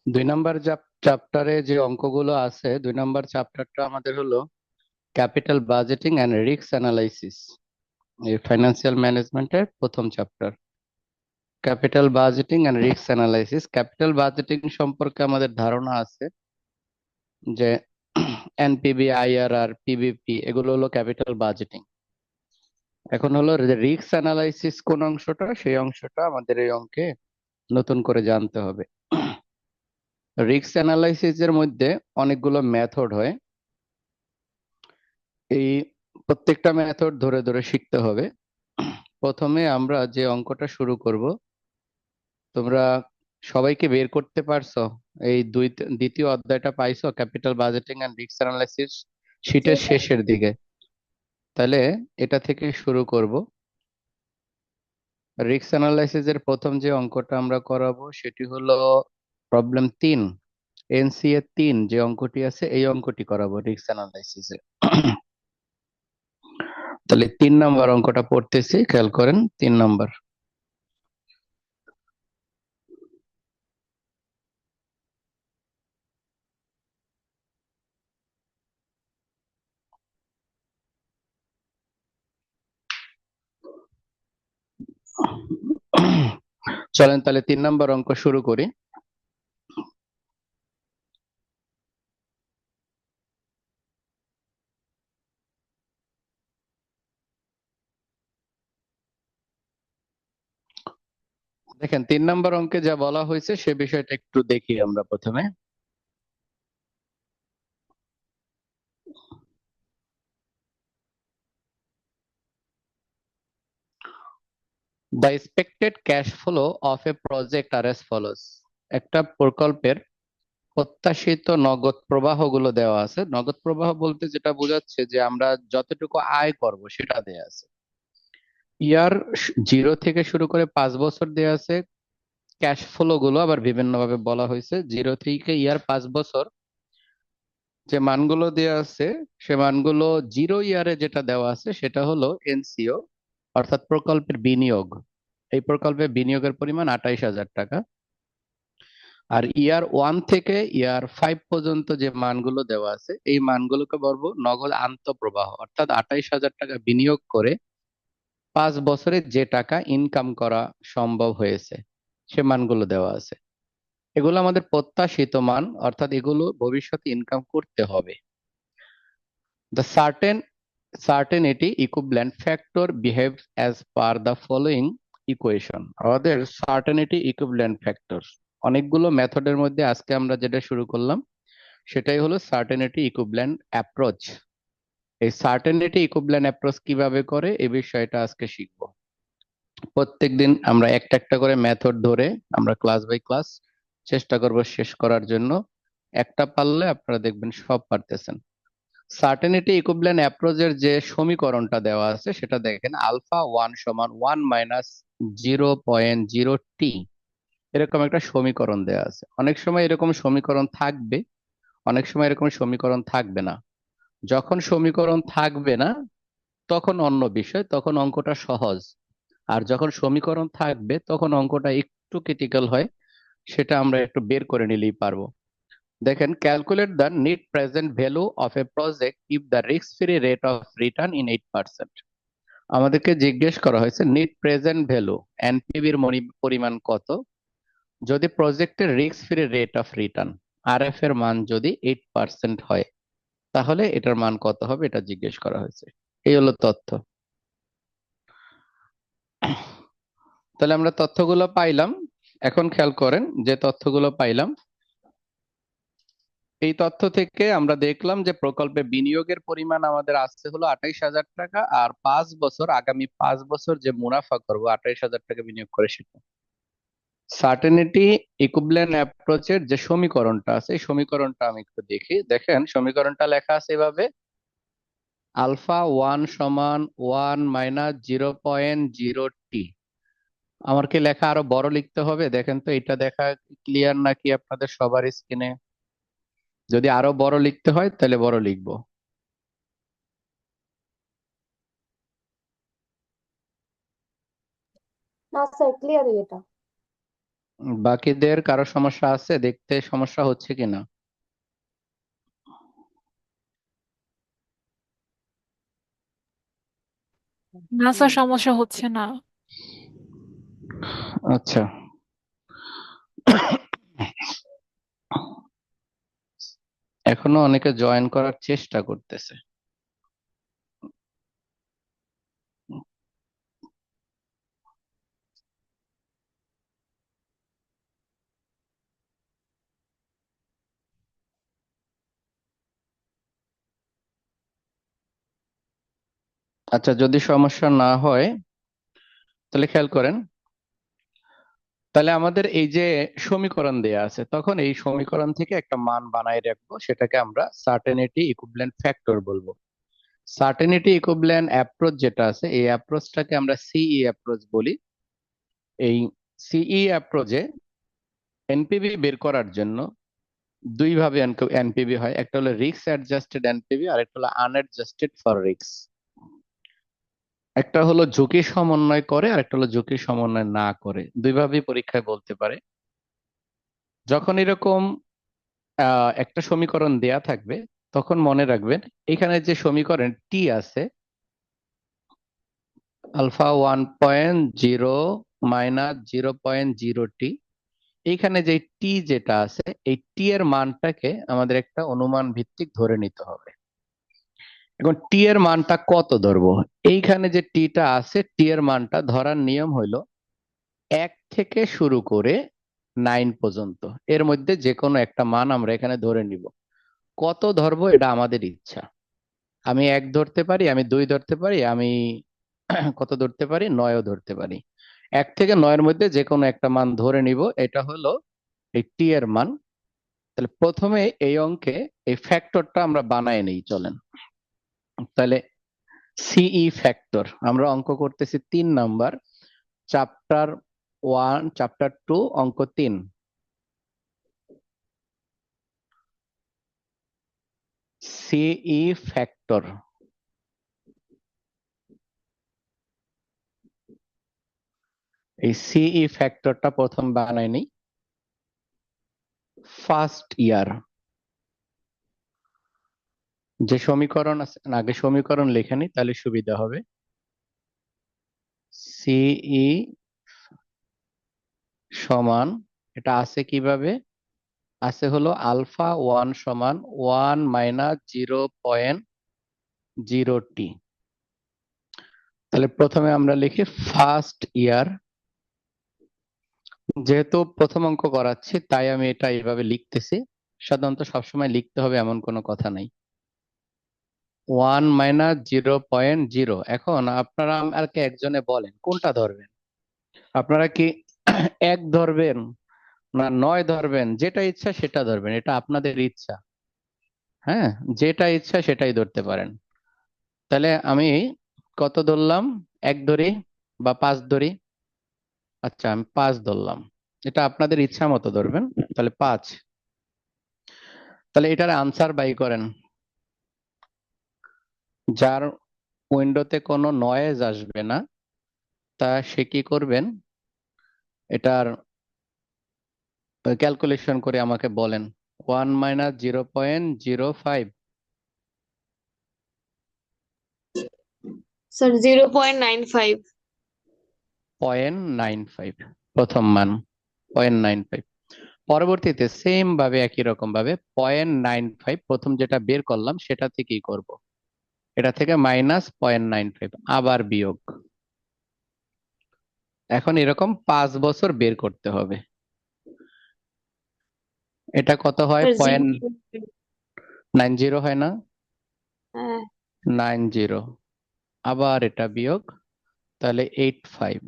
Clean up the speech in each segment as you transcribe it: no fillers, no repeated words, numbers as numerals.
দুই নাম্বার চ্যাপ্টারে যে অঙ্কগুলো আছে, দুই নাম্বার চ্যাপ্টারটা আমাদের হলো capital budgeting and risk analysis. এই ফাইন্যান্সিয়াল ম্যানেজমেন্টের প্রথম chapter, capital budgeting and risk analysis. Capital budgeting সম্পর্কে আমাদের ধারণা আছে যে এনপিবি, আইআরআর, পিবিপি এগুলো হলো ক্যাপিটাল বাজেটিং। এখন হলো রিস্ক অ্যানালাইসিস কোন অংশটা, সেই অংশটা আমাদের এই অঙ্কে নতুন করে জানতে হবে। রিস্ক অ্যানালাইসিস এর মধ্যে অনেকগুলো মেথড হয়, এই প্রত্যেকটা মেথড ধরে ধরে শিখতে হবে। প্রথমে আমরা যে অঙ্কটা শুরু করব, তোমরা সবাইকে বের করতে পারছো? এই দ্বিতীয় অধ্যায়টা পাইছো, capital budgeting and risk analysis, জি শীটের স্যার। শেষের দিকে। তাহলে এটা থেকে শুরু করব। রিস্ক অ্যানালাইসিস এর প্রথম যে অঙ্কটা আমরা করাবো সেটি হলো প্রবলেম 3, এনসিএ 3 যে অঙ্কটি আছে এই অঙ্কটি করাবো রিস্ক অ্যানালাইসিসে। তাহলে 3 নম্বর অঙ্কটা পড়তেছি, খেয়াল করেন। 3 নম্বর, চলেন তাহলে 3 নম্বর অঙ্ক শুরু করি। দেখেন 3 নম্বর অঙ্কে যা বলা হয়েছে সে বিষয়টা একটু দেখি আমরা প্রথমে। The expected cash flow of a project are as follows. একটা প্রকল্পের প্রত্যাশিত নগদ প্রবাহগুলো দেওয়া আছে। নগদ প্রবাহ বলতে যেটা বোঝাচ্ছে যে আমরা যতটুকু আয় করব সেটা দেয়া আছে। ইয়ার 0 থেকে শুরু করে 5 বছর দেয়া আছে। ক্যাশ ফ্লো গুলো আবার বিভিন্ন ভাবে বলা হয়েছে। 0 থেকে ইয়ার 5 বছর যে মানগুলো দেয়া আছে, সে মানগুলো 0 ইয়ারে যেটা দেওয়া আছে সেটা হলো এনসিও, অর্থাৎ প্রকল্পের বিনিয়োগ। এই প্রকল্পে বিনিয়োগের পরিমাণ 28,000 টাকা। আর ইয়ার 1 থেকে ইয়ার 5 পর্যন্ত যে মানগুলো দেওয়া আছে এই মানগুলোকে বলবো নগদ আন্তঃপ্রবাহ, অর্থাৎ 28,000 টাকা বিনিয়োগ করে 5 বছরে যে টাকা ইনকাম করা সম্ভব হয়েছে সে মানগুলো দেওয়া আছে। এগুলো আমাদের প্রত্যাশিত মান, অর্থাৎ এগুলো ভবিষ্যতে ইনকাম করতে হবে। The certainty equivalent factor behaves as per the following equation. আমাদের certainty equivalent factors অনেকগুলো মেথডের মধ্যে আজকে আমরা যেটা শুরু করলাম সেটাই হলো certainty equivalent approach। এই certainty equivalent approach কিভাবে করে এই বিষয়টা আজকে শিখবো। প্রত্যেকদিন আমরা একটা একটা করে মেথড ধরে আমরা ক্লাস বাই ক্লাস চেষ্টা করব শেষ করার জন্য। একটা পারলে আপনারা দেখবেন সব পারতেছেন। সার্টেনিটি ইকুইভ্যালেন্ট অ্যাপ্রোচের যে সমীকরণটা দেওয়া আছে সেটা দেখেন, α1 = 1 - 0.0 টি, এরকম একটা সমীকরণ দেওয়া আছে। অনেক সময় এরকম সমীকরণ থাকবে, অনেক সময় এরকম সমীকরণ থাকবে না। যখন সমীকরণ থাকবে না তখন অন্য বিষয়, তখন অঙ্কটা সহজ। আর যখন সমীকরণ থাকবে তখন অঙ্কটা একটু ক্রিটিক্যাল হয়, সেটা আমরা একটু বের করে নিলেই পারবো। দেখেন, calculate the net present value of a project if the risk free rate of return in 8%। আমাদেরকে জিজ্ঞেস করা হয়েছে নেট প্রেজেন্ট ভ্যালু, এনপিভির পরিমাণ কত যদি প্রজেক্টের risk free rate of return, RF এর মান যদি 8% হয়, তাহলে এটার মান কত হবে এটা জিজ্ঞেস করা হয়েছে। এই হলো তথ্য। তাহলে আমরা তথ্যগুলো পাইলাম। এখন খেয়াল করেন যে তথ্যগুলো পাইলাম, এই তথ্য থেকে আমরা দেখলাম যে প্রকল্পে বিনিয়োগের পরিমাণ আমাদের আসছে হলো 28,000 টাকা, আর 5 বছর, আগামী 5 বছর যে মুনাফা করবো 28,000 টাকা বিনিয়োগ করে সেটা। সার্টেনিটি ইকুইভ্যালেন্ট অ্যাপ্রোচের যে সমীকরণটা আছে এই সমীকরণটা আমি একটু দেখি। দেখেন সমীকরণটা লেখা আছে এভাবে, α1 = 1 - 0.0 টি। আমার কি লেখা আরো বড় লিখতে হবে? দেখেন তো, এটা দেখা ক্লিয়ার নাকি আপনাদের সবার স্ক্রিনে? যদি আরো বড় লিখতে হয় তাহলে বড় লিখবো। না স্যার, ক্লিয়ারই এটা। বাকিদের কারো সমস্যা আছে, দেখতে সমস্যা হচ্ছে কিনা? না স্যার, সমস্যা হচ্ছে না। আচ্ছা, এখনো অনেকে জয়েন করার চেষ্টা করতেছে। আচ্ছা, যদি সমস্যা না হয় তাহলে খেয়াল করেন। তাহলে আমাদের এই যে সমীকরণ দেয়া আছে, তখন এই সমীকরণ থেকে একটা মান বানায় রাখবো, সেটাকে আমরা সার্টেনিটি ইকুইভ্যালেন্ট ফ্যাক্টর বলবো। সার্টেনিটি ইকুইভ্যালেন্ট অ্যাপ্রোচ যেটা আছে, এই অ্যাপ্রোচটাকে আমরা সিই অ্যাপ্রোচ বলি। এই সিই অ্যাপ্রোচে এনপিভি বের করার জন্য দুই ভাবে এনপিভি হয়, একটা হলো রিস্ক অ্যাডজাস্টেড এনপিভি আর একটা হলো আনঅ্যাডজাস্টেড ফর রিস্ক। একটা হলো ঝুঁকি সমন্বয় করে আর একটা হলো ঝুঁকি সমন্বয় না করে, দুইভাবেই পরীক্ষায় বলতে পারে। যখন এরকম একটা সমীকরণ দেয়া থাকবে, তখন মনে রাখবেন এখানে যে সমীকরণ টি আছে, আলফা 1.0 মাইনাস 0.0 টি, এইখানে যে টি যেটা আছে, এই টি এর মানটাকে আমাদের একটা অনুমান ভিত্তিক ধরে নিতে হবে। এখন টি এর মানটা কত ধরবো? এইখানে যে টিটা আছে, টি এর মানটা ধরার নিয়ম হইলো 1 থেকে শুরু করে 9 পর্যন্ত, এর মধ্যে যে কোনো একটা মান আমরা এখানে ধরে নিব। কত ধরবো এটা আমাদের ইচ্ছা। আমি 1 ধরতে পারি, আমি 2 ধরতে পারি, আমি কত ধরতে পারি, 9ও ধরতে পারি। 1 থেকে 9-এর মধ্যে যে কোনো একটা মান ধরে নিব, এটা হলো এই টি এর মান। তাহলে প্রথমে এই অঙ্কে এই ফ্যাক্টরটা আমরা বানায় নেই, চলেন। তাহলে সিই ফ্যাক্টর আমরা অঙ্ক করতেছি 3 নাম্বার, চ্যাপ্টার 1 চ্যাপ্টার 2 অঙ্ক 3। সিই ফ্যাক্টর, এই সিই ফ্যাক্টরটা প্রথম বানাই নেই। ফার্স্ট ইয়ার যে সমীকরণ আছে, আগে সমীকরণ লেখা নিই তাহলে সুবিধা হবে। সিই সমান, এটা আছে কিভাবে, আছে হলো আলফা 1 সমান 1 - 0.0 টি। তাহলে প্রথমে আমরা লিখি ফার্স্ট ইয়ার। যেহেতু প্রথম অঙ্ক করাচ্ছি তাই আমি এটা এইভাবে লিখতেছি, সাধারণত সবসময় লিখতে হবে এমন কোনো কথা নাই। 1 - 0.0। এখন আপনারা আমাকে একজনে বলেন কোনটা ধরবেন। আপনারা কি 1 ধরবেন না 9 ধরবেন? যেটা ইচ্ছা সেটা ধরবেন, এটা আপনাদের ইচ্ছা। হ্যাঁ, যেটা ইচ্ছা সেটাই ধরতে পারেন। তাহলে আমি কত ধরলাম, 1 ধরি বা 5 ধরি? আচ্ছা, আমি 5 ধরলাম। এটা আপনাদের ইচ্ছা মতো ধরবেন। তাহলে 5। তাহলে এটার আনসার বাই করেন। যার উইন্ডোতে কোনো নয়েজ আসবে না, তা সে কি করবেন, এটার ক্যালকুলেশন করে আমাকে বলেন। 1 - 0.05। স্যার 0.95। 0.95 প্রথম মান, 0.95। পরবর্তীতে সেম ভাবে একই রকম ভাবে 0.95 প্রথম যেটা বের করলাম সেটা থেকেই করব। এটা থেকে মাইনাস 0.95, আবার বিয়োগ। এখন এরকম 5 বছর বের করতে হবে। এটা কত হয়, স্যার পয়েন্ট 0। 90 হয় না? হ্যাঁ। 90, আবার এটা বিয়োগ, তাহলে 85।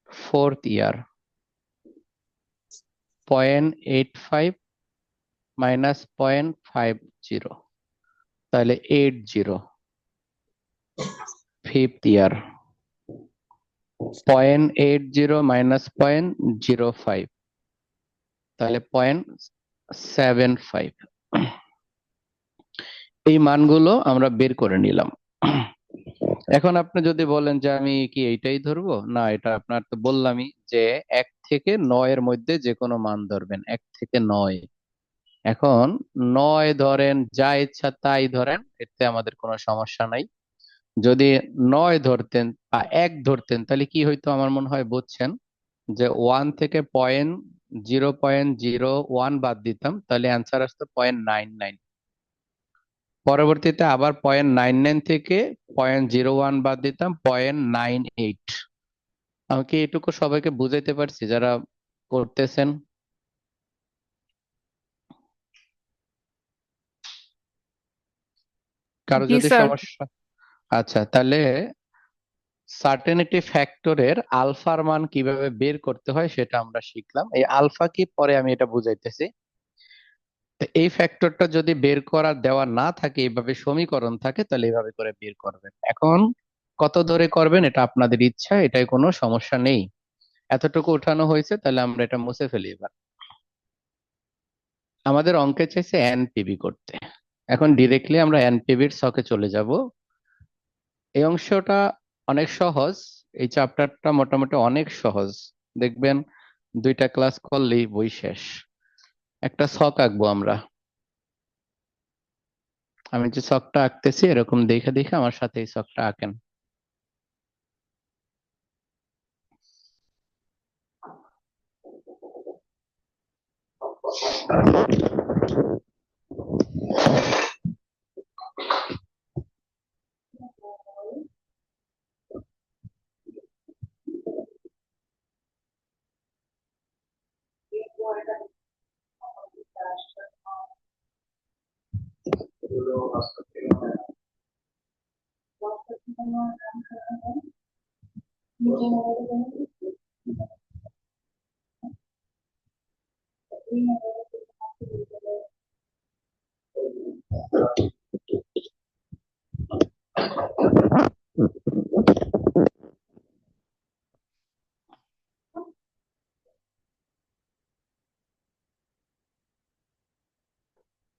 ফোর্থ ইয়ার, 0.85 মাইনাস 0.50, তাহলে 80। ফিফথ ইয়ার, 0.80 মাইনাস 0.05, তাহলে 0.75। এই মানগুলো আমরা বের করে নিলাম। এখন আপনি যদি বলেন যে আমি কি এইটাই ধরবো, না, এটা আপনার তো বললামই যে 1 থেকে 9 এর মধ্যে যে কোনো মান ধরবেন, 1 থেকে 9। এখন 9 ধরেন, যা ইচ্ছা তাই ধরেন, এতে আমাদের কোনো সমস্যা নাই। যদি 9 ধরতেন বা 1 ধরতেন তাহলে কি হইতো আমার মনে হয় বুঝছেন, যে 1 থেকে 0.001 বাদ দিতাম, তাহলে অ্যান্সার আসতো 0.99। পরবর্তীতে আবার 0.99 থেকে 0.01 বাদ দিতাম, 0.98। আমি কি এটুকু সবাইকে বুঝাইতে পারছি যারা করতেছেন? কারো জি যদি স্যার। সমস্যা, আচ্ছা তাহলে সার্টেনিটি ফ্যাক্টরের আলফার মান কিভাবে বের করতে হয় সেটা আমরা শিখলাম। এই আলফা কি পরে আমি এটা বুঝাইতেছি। তো এই ফ্যাক্টরটা যদি বের করা দেওয়া না থাকে, এইভাবে সমীকরণ থাকে, তাহলে এইভাবে করে বের করবেন। এখন কত ধরে করবেন এটা আপনাদের ইচ্ছা, এটাই কোনো সমস্যা নেই। এতটুকু উঠানো হয়েছে, তাহলে আমরা এটা মুছে ফেলি এবার। আমাদের অঙ্কে চাইছে এনপিভি করতে। এখন ডিরেক্টলি আমরা এনপিভির ছকে চলে যাব। এই অংশটা অনেক সহজ, এই চ্যাপ্টারটা মোটামুটি অনেক সহজ। দেখবেন 2টা ক্লাস করলেই বই শেষ। একটা ছক আঁকবো আমরা। আমি যে ছকটা আঁকতেছি এরকম দেখে দেখে আমার সাথে এই ছকটা আঁকেন।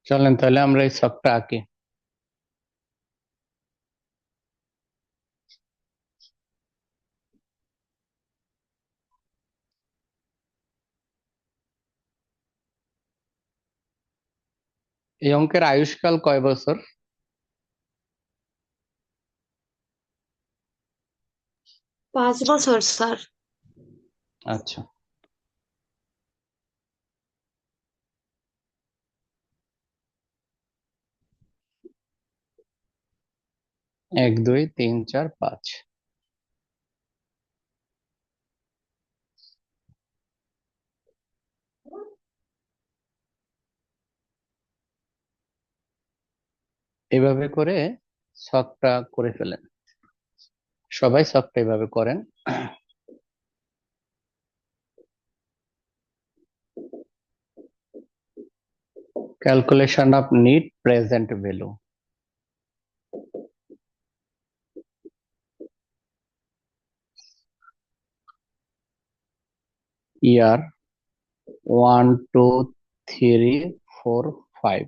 চলেন তাহলে আমরা এই ছকটা আঁকি। এই অঙ্কের আয়ুষ্কাল কয় বছর? 5 বছর স্যার। আচ্ছা, 1 2 3 4 5। এভাবে করে ছকটা করে ফেলেন। সবাই ছকটা এভাবে করেন। Calculation of net present value. Year 1 2 3 4 5।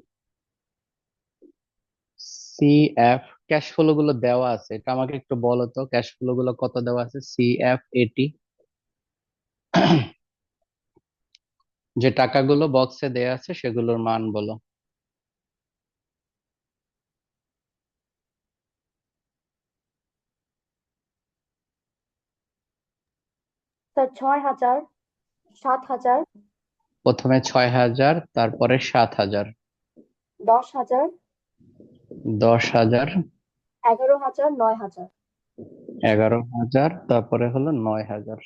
CF cash flow গুলো দেওয়া আছে, এটা আমাকে একটু বলো তো, ক্যাশ ফ্লো গুলো কত দেওয়া আছে? সিএফ 80। যে টাকাগুলো বক্সে দেয়া আছে সেগুলোর মান বলো। স্যার 6,000, 7,000, প্রথমে 6,000, তারপরে 7,000, 10,000, 10,000, 11,000, 9,000। 11,000, তারপরে হলো 9,000।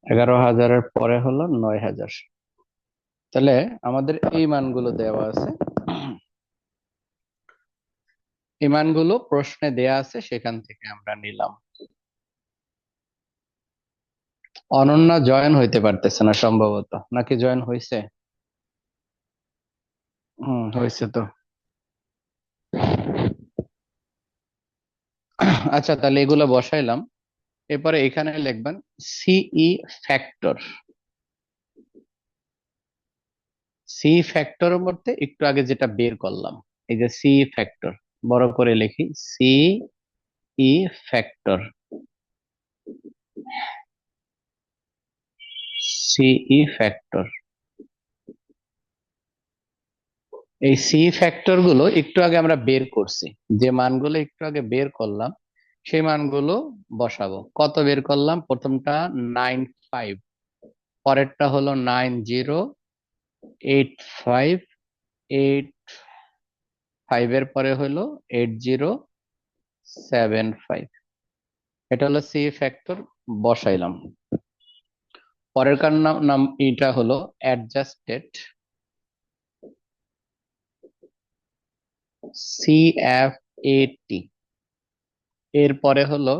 11,000-এর পরে হলো 9,000। তাহলে আমাদের এই মানগুলো দেওয়া আছে, এই মানগুলো প্রশ্নে দেয়া আছে, সেখান থেকে আমরা নিলাম। অনন্যা জয়েন হইতে পারতেছে না সম্ভবত, নাকি জয়েন হয়েছে? হয়েছে তো। আচ্ছা তাহলে এগুলো বসাইলাম। এরপরে এখানে লিখবেন সিই ফ্যাক্টর। সি ফ্যাক্টরের মধ্যে একটু আগে যেটা বের করলাম, এই যে সি ফ্যাক্টর, বড় করে লিখি সি সিই ফ্যাক্টর, সিই ফ্যাক্টর। এই সি ফ্যাক্টর গুলো একটু আগে আমরা বের করছি, যে মানগুলো একটু আগে বের করলাম সেই মানগুলো বসাবো। কত বের করলাম? প্রথমটা 9.5, পরেরটা হলো 90.85, 85 এর পরে হলো 80.75। এটা হলো সি ফ্যাক্টর, বসাইলাম। পরের কার নাম নাম এটা হলো অ্যাডজাস্টেড সিএফএটি, এরপরে হলো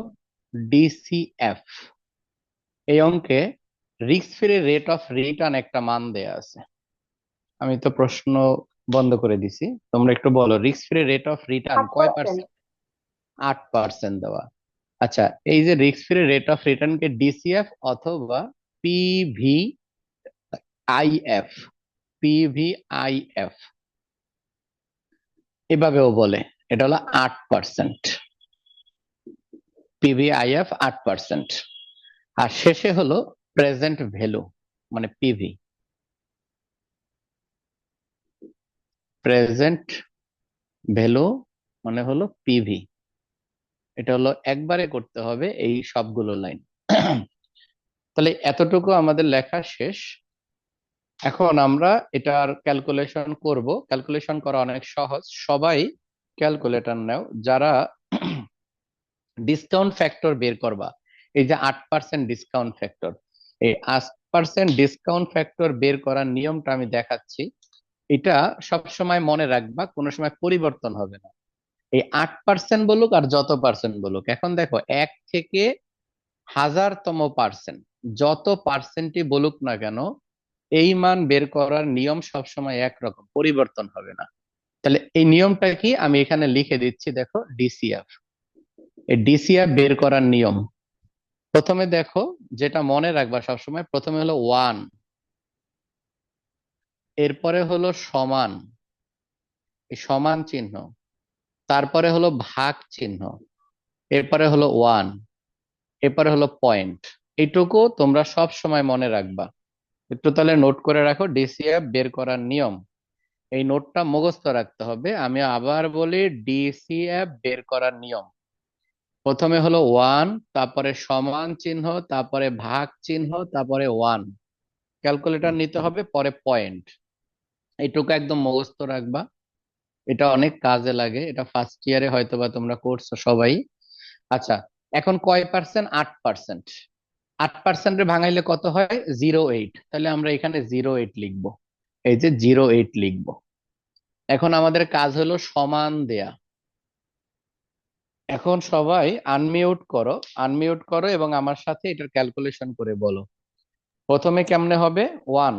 ডিসিএফ। এই অঙ্কে risk free rate of return একটা মান দেয়া আছে। আমি তো প্রশ্ন বন্ধ করে দিছি, তোমরা একটু বলো risk free rate of return কয় 8%। পার্সেন্ট? 8% দেওয়া। আচ্ছা, এই যে risk free rate of return K DCF অথবা পিভিআইএফ, পিভিআইএফ এভাবেও বলে। এটা হলো 8%, পিভিআইএফ 8%। আর শেষে হলো প্রেজেন্ট ভ্যালু, মানে পিভি, প্রেজেন্ট ভ্যালু মানে হলো পিভি। এটা হলো একবারে করতে হবে এই সবগুলো লাইন। তাহলে এতটুকু আমাদের লেখা শেষ। এখন আমরা এটার ক্যালকুলেশন করব। ক্যালকুলেশন করা অনেক সহজ, সবাই ক্যালকুলেটর নাও যারা ডিসকাউন্ট ফ্যাক্টর বের করবা। এই যে 8% ডিসকাউন্ট ফ্যাক্টর, এই 8% ডিসকাউন্ট ফ্যাক্টর বের করার নিয়মটা আমি দেখাচ্ছি। এটা সব সময় মনে রাখবা, কোনো সময় পরিবর্তন হবে না। এই 8% বলুক আর যত পার্সেন্ট বলুক, এখন দেখো 1 থেকে 1000তম পার্সেন্ট, যত পার্সেন্টই বলুক না কেন, এই মান বের করার নিয়ম সবসময় একরকম, পরিবর্তন হবে না। তাহলে এই নিয়মটা কি আমি এখানে লিখে দিচ্ছি, দেখো ডিসিএফ। এই ডিসিএফ বের করার নিয়ম, প্রথমে দেখো যেটা মনে রাখবা সবসময়, প্রথমে হলো 1, এরপরে হলো সমান, এই সমান চিহ্ন, তারপরে হলো ভাগ চিহ্ন, এরপরে হলো 1, এরপরে হলো পয়েন্ট। এইটুকু তোমরা সব সময় মনে রাখবা। একটু তাহলে নোট করে রাখো ডিসিএফ বের করার নিয়ম। এই নোটটা মুখস্থ রাখতে হবে। আমি আবার বলি, ডিসিএফ বের করার নিয়ম, প্রথমে হলো 1, তারপরে সমান চিহ্ন, তারপরে ভাগ চিহ্ন, তারপরে 1, ক্যালকুলেটর নিতে হবে, পরে পয়েন্ট। এইটুকু একদম মুখস্থ রাখবা, এটা অনেক কাজে লাগে। এটা ফার্স্ট ইয়ারে হয়তোবা তোমরা করছো সবাই। আচ্ছা, এখন কয় পার্সেন্ট? 8%। 8%-এ ভাঙাইলে কত হয়? 0.8। তাহলে আমরা এখানে 0.8 লিখবো, এই যে 0.8 লিখবো। এখন আমাদের কাজ হলো সমান দেয়া। এখন সবাই আনমিউট করো, আনমিউট করো এবং আমার সাথে এটার ক্যালকুলেশন করে বলো। প্রথমে কেমনে হবে? 1,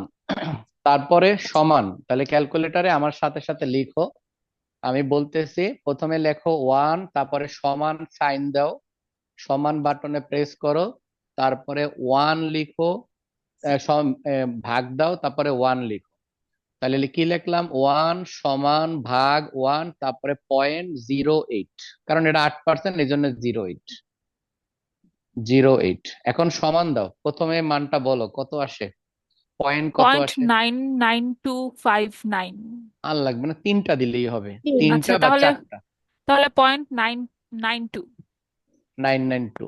তারপরে সমান, তাহলে ক্যালকুলেটরে আমার সাথে সাথে লিখো। আমি বলতেছি, প্রথমে লেখো 1, তারপরে সমান সাইন দাও, সমান বাটনে প্রেস করো, তারপরে 1 লিখো, ভাগ দাও, তারপরে 1 লিখো। তাহলে কি লিখলাম? 1 সমান ভাগ 1, তারপরে 0.08, কারণ এটা 8%, এই জন্য 0.8, 0.8। এখন সমান দাও, প্রথমে মানটা বলো কত আসে, পয়েন্ট কত পয়েন্ট আসে? 99259। আর লাগবে না, 3টা দিলেই হবে, তিন। 3টা আচ্ছা, বা তাহলে 4টা। তাহলে 0.992। 992,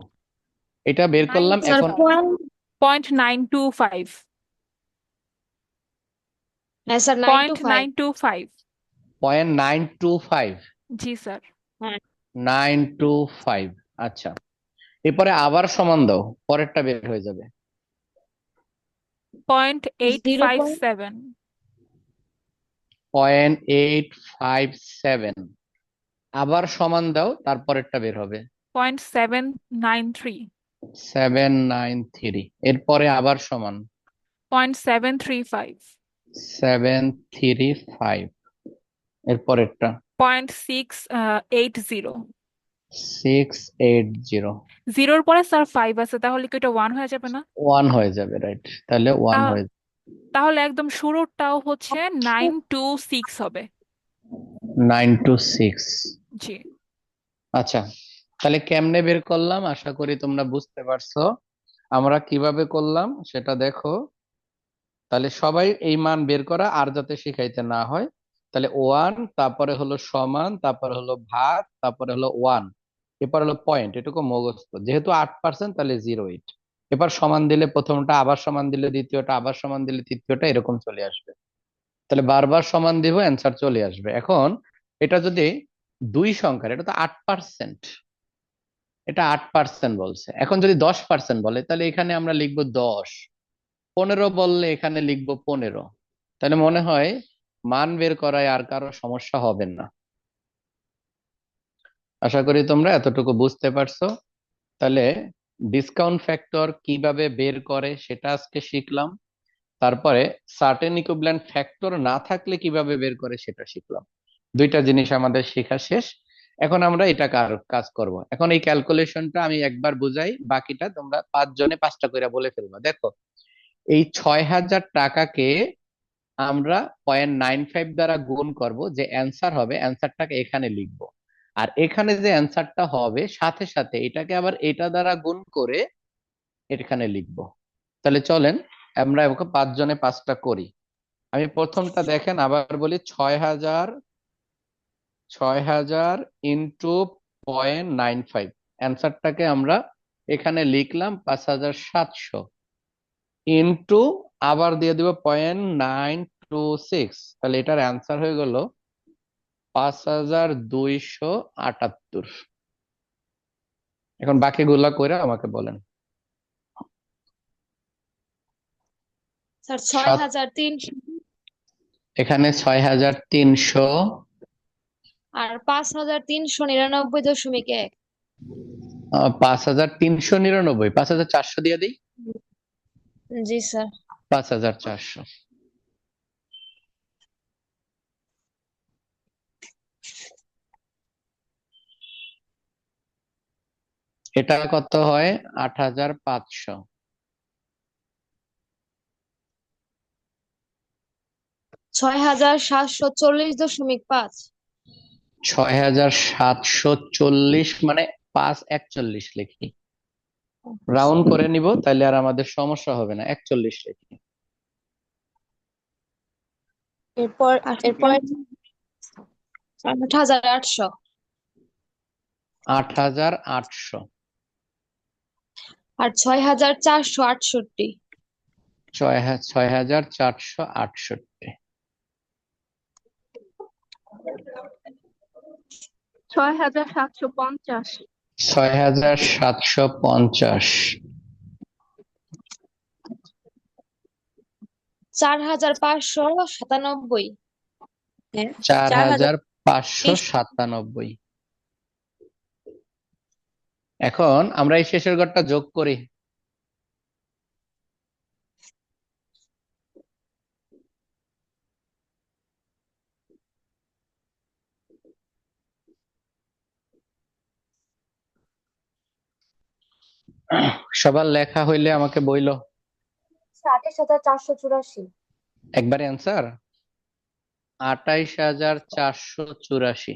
এটা বের নাইন করলাম। স্যার এখন পয়েন্ট, 0.925। হ্যাঁ স্যার 925। 0.925। 0.925, জি স্যার। হ্যাঁ 925। আচ্ছা, এরপরে আবার সমান দাও, পরেরটা বের হয়ে যাবে। Point eight zero five point, seven 0.857, আবার সমান দাও, তারপরেরটা বের হবে। 0.793। 793, এরপরে আবার সমান। 0.735। 735, এরপরেরটা। 0.680। 680, জিরোর পরে স্যার 5 আছে, তাহলে কি এটা 1 হয়ে যাবে না? 1 হয়ে যাবে, রাইট, তাহলে 1 তা- হয়ে যাবে। তাহলে একদম শুরুরটাও হচ্ছে 926 হবে। 926, জি। আচ্ছা। তাহলে কেমনে বের করলাম আশা করি তোমরা বুঝতে পারছো। আমরা কিভাবে করলাম সেটা দেখো। তাহলে সবাই এই মান বের করা আর যাতে শিখাইতে না হয়। তাহলে ওয়ান, তারপরে হলো সমান, তারপরে হলো ভাগ, তারপরে হলো ওয়ান, এরপর হলো পয়েন্ট, এটুকু মুখস্থ। যেহেতু 8%, তাহলে 0.8। এবার সমান দিলে প্রথমটা, আবার সমান দিলে দ্বিতীয়টা, আবার সমান দিলে তৃতীয়টা, এরকম চলে আসবে। তাহলে বারবার সমান দিব, অ্যান্সার চলে আসবে। এখন এটা যদি দুই সংখ্যার, এটা তো 8%, এটা 8% বলছে। এখন যদি 10% বলে, তাহলে এখানে আমরা লিখবো 10। 15 বললে এখানে লিখবো 15। তাহলে মনে হয় মান বের করায় আর কারো সমস্যা হবে না। আশা করি তোমরা এতটুকু বুঝতে পারছো। তাহলে ডিসকাউন্ট ফ্যাক্টর কিভাবে বের করে সেটা আজকে শিখলাম। তারপরে সার্টেন ইকুইভ্যালেন্ট ফ্যাক্টর না থাকলে কিভাবে বের করে সেটা শিখলাম। দুইটা জিনিস আমাদের শেখা শেষ। এখন আমরা এটা কাজ করব। এখন এই ক্যালকুলেশনটা আমি একবার বুঝাই, বাকিটা তোমরা 5 জনে 5টা করে বলে ফেলবা। দেখো, এই 6,000 টাকাকে আমরা 0.95 দ্বারা গুণ করব, যে অ্যান্সার হবে, অ্যান্সারটাকে এখানে লিখব। আর এখানে যে অ্যান্সারটা হবে, সাথে সাথে এটাকে আবার এটা দ্বারা গুণ করে এখানে লিখব। তাহলে চলেন আমরা ওকে 5 জনে 5টা করি। আমি প্রথমটা দেখেন, আবার বলি, 6,000, 6,000 ইন্টু 0.95, অ্যান্সারটাকে আমরা এখানে লিখলাম 5,700, ইন্টু আবার দিয়ে দিব 0.926, তাহলে এটার অ্যান্সার হয়ে গেল 5,278। এখন বাকিগুলা করে আমাকে বলেন। স্যার সাত, 6,300 এখানে 6,300, আর 5,399.1। 5,399, 5,400 দিয়ে দিই, জি স্যার। 5,400। এটা কত হয়? 8,500। 6,740.5। 6,740 মানে 541 লিখি, রাউন্ড করে নিব, তাহলে আর আমাদের সমস্যা হবে না। 41 লিখি। এরপর এরপর 8,800। 8,800। আর 6,468। 6,468। 6,750। 6,750। 4,597। 4,597। এখন আমরা এই শেষের ঘরটা যোগ করি। সবার লেখা হইলে আমাকে বইলো। 28,484। একবারে অ্যান্সার 28,484।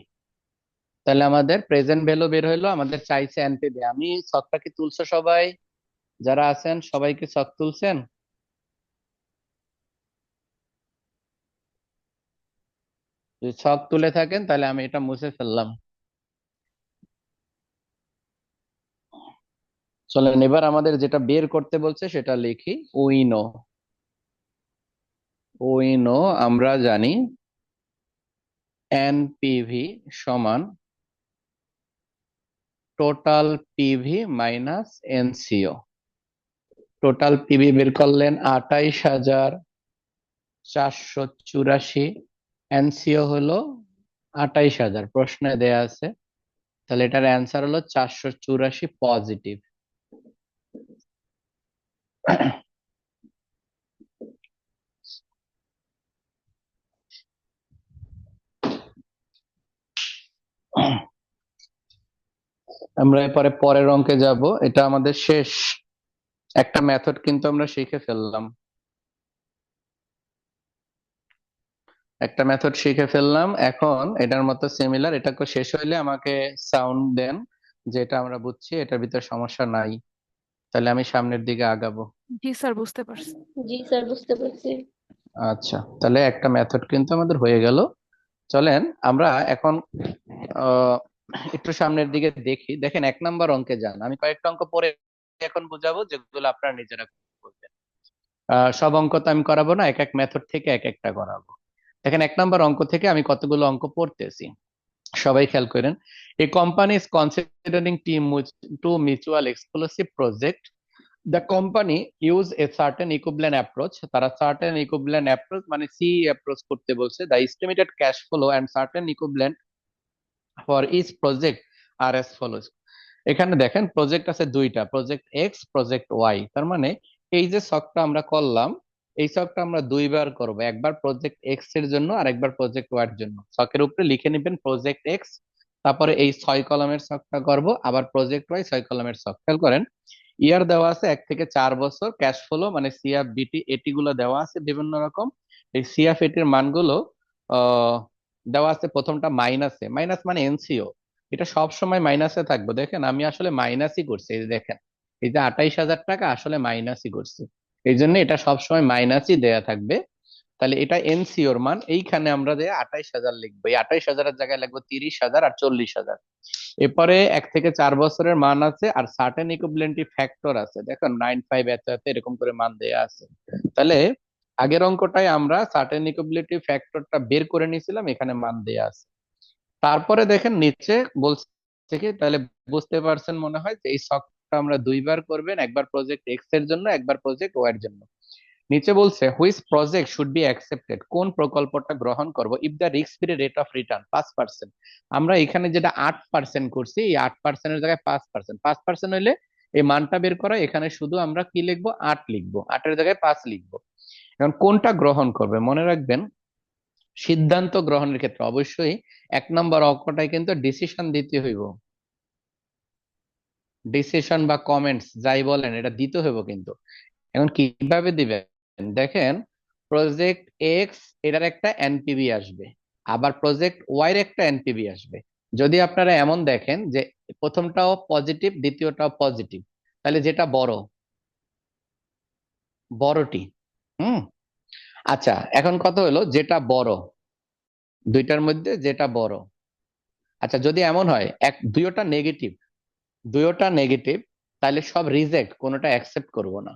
তাহলে আমাদের প্রেজেন্ট ভ্যালু বের হইলো। আমাদের চাইছে এনপিভি। আমি ছকটা কি তুলছো সবাই? যারা আছেন সবাই কি ছক তুলছেন? যদি ছক তুলে থাকেন তাহলে আমি এটা মুছে ফেললাম। চলেন এবার আমাদের যেটা বের করতে বলছে সেটা লিখি। উইনো আমরা জানি এনপিভি সমান total PV minus NCO. Total PV বের করলেন 28,484, এনসিও হলো 28,000, প্রশ্নে দেয়া আছে। তাহলে এটার অ্যান্সার হলো 484 পজিটিভ। আমরা এরপরে পরের অঙ্কে যাব। এটা আমাদের শেষ একটা মেথড, কিন্তু আমরা শিখে ফেললাম। একটা মেথড শিখে ফেললাম। এখন এটার মতো সিমিলার, এটা শেষ হইলে আমাকে সাউন্ড দেন, যেটা আমরা বুঝছি এটার ভিতরে সমস্যা নাই, তাহলে আমি সামনের দিকে আগাবো। জি স্যার, বুঝতে পারছি। জি স্যার, বুঝতে পারছি। আচ্ছা, তাহলে একটা মেথড কিন্তু আমাদের হয়ে গেল। চলেন আমরা এখন আহ একটু সামনের দিকে দেখি। দেখেন 1 নম্বর অঙ্কে যান, আমি কয়েকটা অঙ্ক পরে এখন বুঝাবো যেগুলো আপনারা নিজেরা করবেন। সব অঙ্ক তো আমি করাবো না, এক এক মেথড থেকে এক একটা করাবো। দেখেন 1 নম্বর অঙ্ক থেকে আমি কতগুলো অঙ্ক পড়তেছি, সবাই খেয়াল করেন। A company is considering to mutual exclusive project, the company use a certain equivalent approach. তারা সার্টেন ইকুইভ্যালেন্ট অ্যাপ্রোচ মানে সি অ্যাপ্রোচ করতে বলছে। The estimated cash flow and certain equivalent for each project are as follows. এখানে দেখেন project আছে দুইটা, project x, project Y. তার মানে এই যে ছকটা আমরা করলাম, এই ছকটা আমরা দুইবার করব, একবার প্রজেক্ট এক্স এর জন্য আর একবার প্রজেক্ট ওয়াই এর জন্য। ছকের উপরে লিখে নেবেন প্রজেক্ট এক্স, তারপরে এই 6 কলামের ছকটা করব, আবার প্রজেক্ট ওয়াই 6 কলামের ছক। খেয়াল করেন ইয়ার দেওয়া আছে 1 থেকে 4 বছর, ক্যাশ ফ্লো মানে সিএফ বিটি এটি গুলো দেওয়া আছে বিভিন্ন রকম। এই সিএফ এটির মানগুলো আহ দেওয়া আছে। প্রথমটা মাইনাসে, মাইনাস মানে এনসিও, এটা সব সময় মাইনাসে থাকবে। দেখেন আমি আসলে মাইনাসই করছি, এই যে দেখেন এই যে 28,000 টাকা আসলে মাইনাসই করছি, এই জন্য এটা সব সময় মাইনাসই দেয়া থাকবে। তাহলে এটা এনসিওর মান, এইখানে আমরা যে 28,000 লিখবো, এই 28,000-এর জায়গায় লিখবো 30,000 আর 40,000। এরপরে 1 থেকে 4 বছরের মান আছে আর সার্টেন ইকুইভ্যালেন্টি ফ্যাক্টর আছে, দেখো 9, 5 এত এত এরকম করে মান দেয়া আছে। তাহলে আগের অঙ্কটায় আমরা সার্টেন ইকুইভ্যালেন্টি ফ্যাক্টরটা বের করে নিয়েছিলাম, এখানে মান দেয়া আছে। তারপরে দেখেন নিচে বলছে কি, তাহলে বুঝতে পারছেন মনে হয় যে এই ছকটা আমরা দুইবার করবেন, একবার প্রজেক্ট এক্স এর জন্য, একবার প্রজেক্ট ওয়াই এর জন্য। নিচে বলছে which project should be accepted, কোন প্রকল্পটা গ্রহণ করব if the risk free rate of return 5%। আমরা এখানে যেটা 8% করছি, এই 8%-এর জায়গায় 5%, 5% হইলে এই মানটা বের করা, এখানে শুধু আমরা কি লিখবো 8 লিখবো, 8-এর জায়গায় 5 লিখবো। এখন কোনটা গ্রহণ করবে মনে রাখবেন, সিদ্ধান্ত গ্রহণের ক্ষেত্রে অবশ্যই 1 নম্বর অঙ্কটাই কিন্তু ডিসিশন দিতে হইব। ডিসিশন বা কমেন্টস যাই বলেন এটা দিতে হইব কিন্তু। এখন কিভাবে দিবেন দেখেন, প্রজেক্ট এক্স এটার একটা এনপিভি আসবে, আবার প্রজেক্ট ওয়াই এর একটা এনপিভি আসবে। যদি আপনারা এমন দেখেন যে প্রথমটাও পজিটিভ দ্বিতীয়টাও পজিটিভ, তাহলে যেটা বড়, বড়টি। হুম, আচ্ছা এখন কথা হলো যেটা বড়, দুইটার মধ্যে যেটা বড়। আচ্ছা যদি এমন হয় দুইটা নেগেটিভ, দুইটা নেগেটিভ, তাহলে সব রিজেক্ট, কোনোটা অ্যাকসেপ্ট করব না।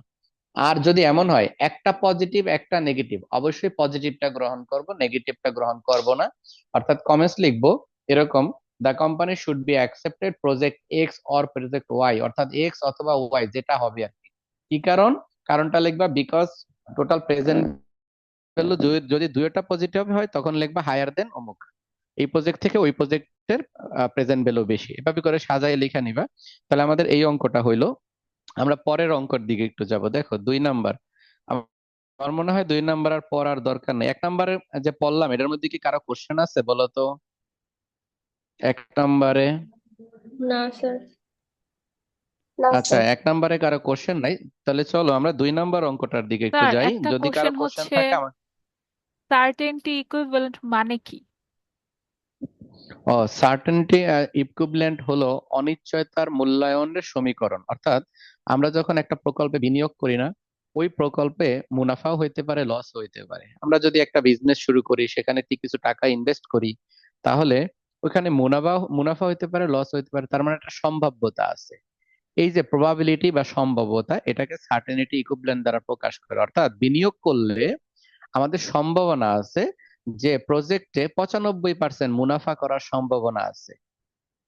আর যদি এমন হয় একটা পজিটিভ একটা নেগেটিভ, অবশ্যই পজিটিভটা গ্রহণ করব, নেগেটিভটা গ্রহণ করব না। অর্থাৎ কমেন্টস লিখবো এরকম, the company should be accepted project X or project Y, অর্থাৎ এক্স অথবা ওয়াই যেটা হবে আর কি। কি কারণ, কারণটা লিখবা বিকজ টোটাল প্রেজেন্ট ভ্যালু যদি দুইটা পজিটিভ হয় তখন লিখবা হায়ার দেন অমুক, এই প্রজেক্ট থেকে ওই প্রজেক্টের প্রেজেন্ট ভ্যালু বেশি, এভাবে করে সাজায় লিখে নিবা। তাহলে আমাদের এই অঙ্কটা হইলো। আমরা পরের অঙ্কের দিকে একটু যাব। দেখো 2 নাম্বার, আমার মনে হয় 2 নাম্বার আর পড়ার দরকার নেই। 1 নাম্বারে যে পড়লাম এটার মধ্যে কি কারো কোশ্চেন আছে বলো তো? 1 নাম্বারে, না স্যার। না আচ্ছা স্যার। 1 নাম্বারে কারো কোশ্চেন নাই, তাহলে চলো আমরা 2 নাম্বার অঙ্কটার দিকে একটু স্যার, যাই, একটা যদি কারো কোশ্চেন কোশ্চেন হচ্ছে থাকে আমার। সার্টেনটি ইকুইভ্যালেন্ট মানে কি? ও, সার্টেনটি ইকুইভ্যালেন্ট হলো অনিশ্চয়তার মূল্যায়নের সমীকরণ। অর্থাৎ আমরা যখন একটা প্রকল্পে বিনিয়োগ করি না, ওই প্রকল্পে মুনাফাও হইতে পারে লস হইতে পারে। আমরা যদি একটা বিজনেস শুরু করি, সেখানে কিছু টাকা ইনভেস্ট করি, তাহলে ওখানে মুনাফা মুনাফা হইতে পারে লস হইতে পারে, তার মানে একটা সম্ভাব্যতা আছে। এই যে প্রবাবিলিটি বা সম্ভাব্যতা, এটাকে সার্টেনিটি ইকুইভ্যালেন্ট দ্বারা প্রকাশ করে। অর্থাৎ বিনিয়োগ করলে আমাদের সম্ভাবনা আছে যে প্রজেক্টে 95% মুনাফা করার সম্ভাবনা আছে,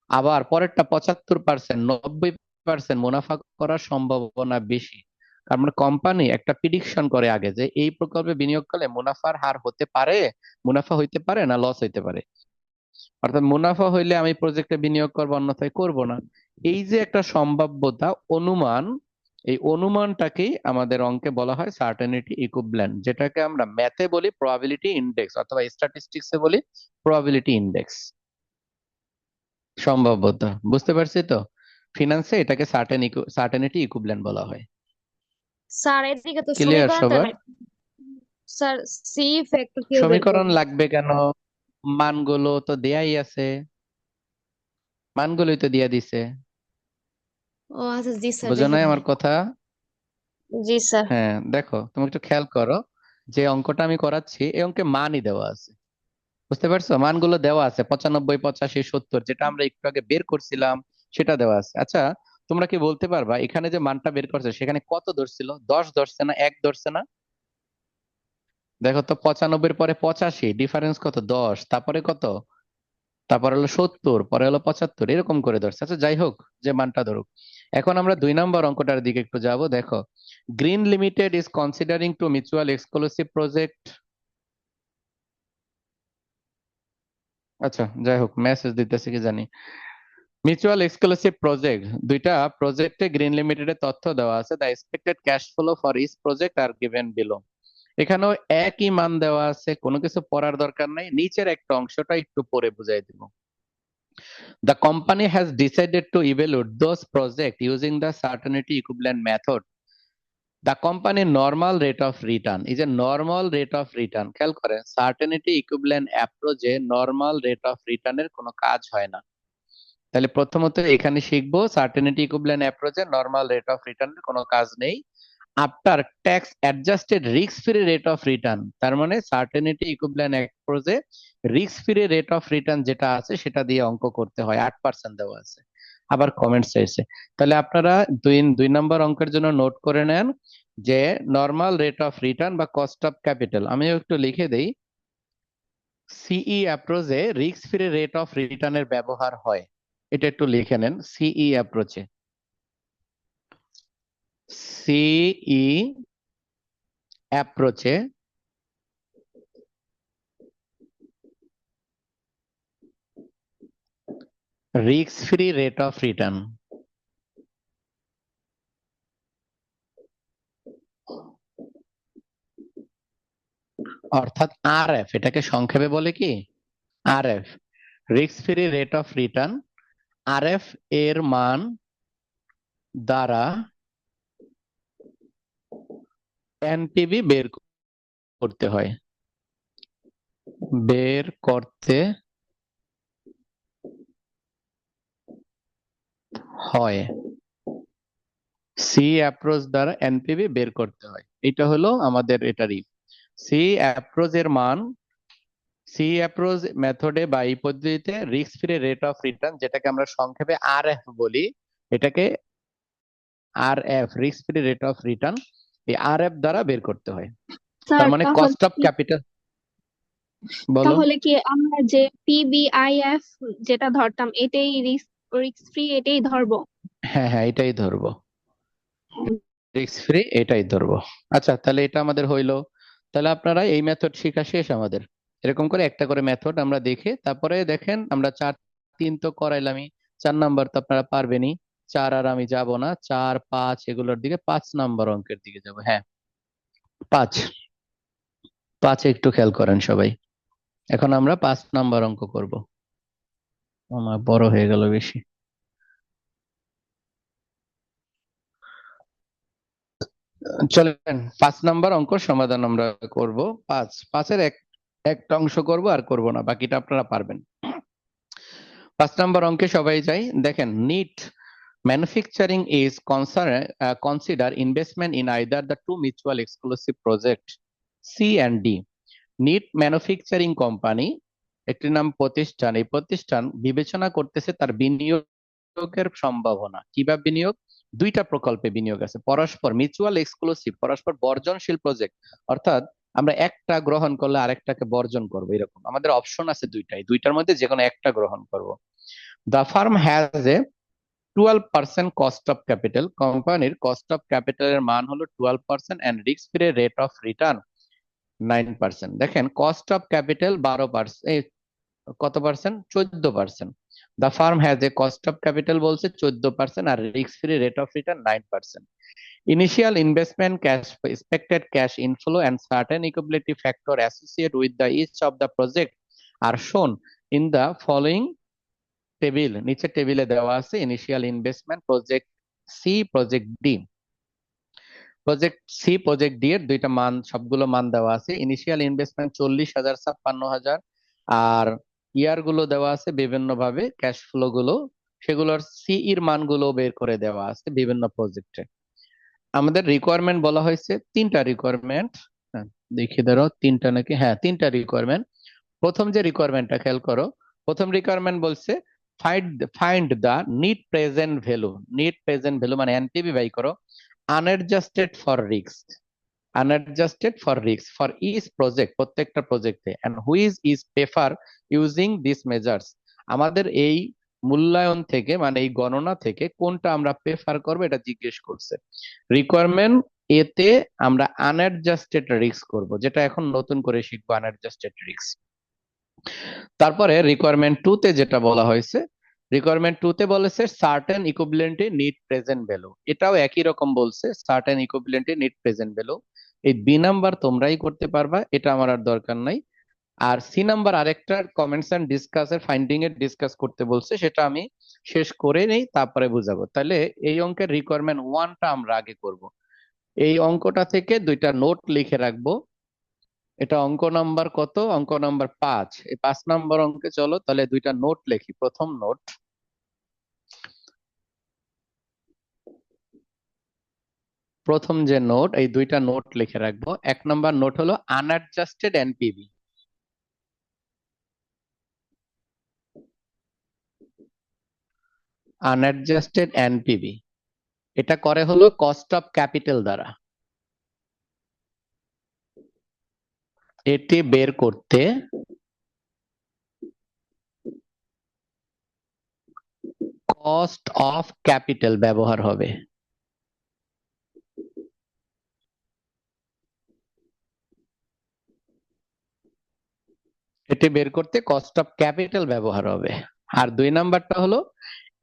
আবার পরেরটা 75%, 90% মুনাফা করার সম্ভাবনা বেশি। তার মানে কোম্পানি একটা প্রিডিকশন করে আগে যে এই প্রকল্পে বিনিয়োগ করলে মুনাফার হার হতে পারে, মুনাফা হইতে পারে না লস হইতে পারে। অর্থাৎ মুনাফা হইলে আমি প্রজেক্টে বিনিয়োগ করবো, অন্যথায় করব না। এই যে একটা সম্ভাব্যতা অনুমান, এই অনুমানটাকেই আমাদের অঙ্কে বলা হয় সার্টেনিটি ইকুইভ্যালেন্ট, যেটাকে আমরা ম্যাথে বলি প্রবাবিলিটি ইনডেক্স অথবা স্ট্যাটিস্টিক্সে বলি প্রবাবিলিটি ইনডেক্স। সম্ভাব্যতা বুঝতে পারছি তো? ফিনান্সে এটাকে সার্টেনিটি ইকুইভ্যালেন্ট বলা হয়। স্যার এদিকে তো ক্লিয়ার সমীকরণটা সবার? নাই। স্যার সি ফ্যাক্টর কিভাবে বের সমীকরণ করবো? লাগবে কেন, মানগুলো তো দেয়াই আছে, মানগুলোই তো দিয়া দিছে। ও আচ্ছা, জি স্যার, বুঝো দেখে নাই নেন। আমার কথা? জি স্যার। হ্যাঁ, দেখো তুমি একটু খেয়াল করো, যে অঙ্কটা আমি করাচ্ছি এই অঙ্কে মানই দেওয়া আছে। বুঝতে পারছো? মানগুলো দেওয়া আছে 95, 85, 70, যেটা আমরা একটু আগে বের করছিলাম সেটা দেওয়া আছে। আচ্ছা, তোমরা কি বলতে পারবা এখানে যে মানটা বের করছে সেখানে কত ধরছিল? 10 ধরছে না, 1 ধরছে না? দেখো তো, 95 পরে 85, ডিফারেন্স কত? 10, তারপরে কত? তারপর হলো 70, পরে হলো 75, এরকম করে ধরছে। আচ্ছা যাই হোক, যে মানটা ধরুক। এখন আমরা 2 নম্বর অঙ্কটার দিকে একটু যাব। দেখো, Green Limited is considering to mutual exclusive project. আচ্ছা যাই হোক, মেসেজ দিতেছে কি জানি। মিউচুয়াল এক্সক্লুসিভ প্রজেক্ট, দুইটা প্রজেক্টে গ্রিন লিমিটেডের তথ্য দেওয়া আছে। The expected cash flow for each project are given below. এখানেও একই মান দেওয়া আছে, কোনো কিছু পড়ার দরকার নাই, নিচের একটা অংশটা একটু পরে বুঝাই দিব। The company has decided to evaluate those projects using the certainty equivalent method. The company normal rate of return is a normal rate of return. খেয়াল করেন, certainty equivalent approach A normal rate of return এর কোনো কাজ হয় না। তাহলে প্রথমত এখানে শিখবো সার্টেনিটি ইকুইভ্যালেন্ট অ্যাপ্রোচে নরমাল রেট অফ রিটার্নের কোনো কাজ নেই। After tax adjusted risk free rate of return, তার মানে সার্টেনিটি ইকুইভ্যালেন্ট অ্যাপ্রোচে risk free rate of return যেটা আছে সেটা দিয়ে অঙ্ক করতে হয়। 8% দেওয়া আছে, আবার কমেন্টস চাইছে। তাহলে আপনারা দুই দুই নম্বর অঙ্কের জন্য নোট করে নেন যে নরমাল রেট অফ রিটার্ন বা কস্ট অফ ক্যাপিটাল, আমিও একটু লিখে দেই। সিই অ্যাপ্রোচে রিস্ক ফ্রি রেট অফ রিটার্নের ব্যবহার হয়, এটা একটু লিখে নেন। সিই অ্যাপ্রোচে, সিই অ্যাপ্রোচে risk free rate of return, অর্থাৎ আরএফ, এটাকে সংক্ষেপে বলে কি RF, risk free rate of return. RF এর মান দ্বারা এনপিভি করতে হয়, বের করতে হয়। সি অ্যাপ্রোচ দ্বারা এনপিভি বের করতে হয়, এটা হলো আমাদের এটারই। সি অ্যাপ্রোচ এর মান, সি অ্যাপ্রোচ মেথডে বা এই পদ্ধতিতে risk free rate of return, যেটাকে আমরা সংক্ষেপে আরএফ বলি, এটাকে RF, risk free rate of return, এই আরএফ দ্বারা বের করতে হয়। স্যার তার মানে তাহলে কস্ট অফ কি ক্যাপিটাল। বলো। তাহলে কি আমরা যে পিবিআইএফ যেটা ধরতাম এটাই রিস্ক রিস্ক ফ্রি এটাই ধরবো? হ্যাঁ হ্যাঁ, এটাই ধরবো, রিস্ক ফ্রি এটাই ধরবো। আচ্ছা তাহলে এটা আমাদের হইলো। তাহলে আপনারা এই মেথড শেখা শেষ আমাদের। এরকম করে একটা করে মেথড আমরা দেখে তারপরে দেখেন, আমরা 4, 3 তো করাইলামই, 4 নাম্বার তো আপনারা পারবেনই। 4 আর আমি যাব না, 4, 5 এগুলোর দিকে, 5 নাম্বার অঙ্কের দিকে যাব। হ্যাঁ, 5, 5 একটু খেয়াল করেন সবাই। এখন আমরা 5 নাম্বার অঙ্ক করব। আমার বড় হয়ে গেল বেশি। চলেন 5 নাম্বার অঙ্ক সমাধান আমরা করব। 5 এর একটা অংশ করব আর করব না, বাকিটা আপনারা পারবেন। 5 নাম্বার অঙ্কে সবাই যাই, দেখেন, Neat Manufacturing is consider investment in either the two mutual exclusive project C and D. Neat Manufacturing company একটি নাম প্রতিষ্ঠান, এই প্রতিষ্ঠান বিবেচনা করতেছে তার বিনিয়োগের সম্ভাবনা। কিভাবে বিনিয়োগ? দুইটা প্রকল্পে বিনিয়োগ আছে, পরস্পর মিউচুয়াল এক্সক্লুসিভ, পরস্পর বর্জনশীল প্রজেক্ট, অর্থাৎ আমরা একটা গ্রহণ করলে আরেকটাকে বর্জন করব, এরকম আমাদের অপশন আছে দুইটাই, দুইটার মধ্যে যে কোনো একটা গ্রহণ করব। The firm has a 12% cost of capital, কোম্পানির কস্ট অফ ক্যাপিটালের মান হলো 12% and risk free rate of return 9%। দেখেন, কস্ট অফ ক্যাপিটাল 12%, কত percent? 14%। The firm has a cost of capital বলছে 14% আর risk free rate of return 9%। Initial investment, cash expected cash inflow and certain equability factor associate with the each of the project are shown in the following table. নিচে টেবিলে দেওয়া আছে initial investment project C, project D. Project C, project D এর দুইটা মান, সবগুলো মান দেওয়া আছে। ইনিশিয়াল ইনভেস্টমেন্ট 40,000, 56,000, আর ইয়ার গুলো দেওয়া আছে বিভিন্ন ভাবে, ক্যাশ ফ্লো গুলো সেগুলোর সিইর মানগুলো বের করে দেওয়া আছে বিভিন্ন প্রজেক্টে। আমাদের রিকোয়ারমেন্ট বলা হয়েছে তিনটা রিকোয়ারমেন্ট। দেখিয়ে ধরো তিনটা নাকি, হ্যাঁ তিনটা রিকোয়ারমেন্ট। প্রথম যে রিকোয়ারমেন্টটা খেয়াল করো, প্রথম রিকোয়ারমেন্ট বলছে find the net present value. Net present value মানে এনপিভি বাই করো unadjusted for risk, unadjusted for risk for each project, প্রত্যেকটা প্রজেক্টে, and which is prefer using this measures. আমাদের এই মূল্যায়ন থেকে মানে এই গণনা থেকে কোনটা আমরা প্রেফার করবো এটা জিজ্ঞেস করছে। রিকোয়ারমেন্ট এতে আমরা আনএডজাস্টেড রিস্ক করব, যেটা এখন নতুন করে শিখবো আনএডজাস্টেড রিস্ক। তারপরে রিকোয়ারমেন্ট টু তে যেটা বলা হয়েছে, রিকোয়ারমেন্ট টু তে বলেছে certain equivalent net present value, এটাও একই রকম বলছে certain equivalent net present value. এই বি নাম্বার তোমরাই করতে পারবা, এটা আমার আর দরকার নাই। আর সি নাম্বার আরেকটা কমেন্টস এন্ড ডিসকাস এর ফাইন্ডিং এর ডিসকাস করতে বলছে, সেটা আমি শেষ করে নেই তারপরে বুঝাবো। তাহলে এই অঙ্কের রিকোয়ারমেন্ট ওয়ানটা আমরা আগে করব। এই অঙ্কটা থেকে দুইটা নোট লিখে রাখবো। এটা অঙ্ক নাম্বার কত? অঙ্ক নাম্বার 5। এই 5 নাম্বার অঙ্কে চলো তাহলে দুইটা নোট লিখি। প্রথম নোট, প্রথম যে নোট, এই দুইটা নোট লিখে রাখবো। এক নাম্বার নোট হলো আনঅ্যাডজাস্টেড এনপিভি। আনঅ্যাডজাস্টেড এনপিভি এটা করে হলো কস্ট অফ ক্যাপিটাল দ্বারা। এটি বের করতে কস্ট অফ ক্যাপিটাল ব্যবহার হবে। এটি বের করতে কস্ট অফ ক্যাপিটাল ব্যবহার হবে। আর দুই নাম্বারটা হলো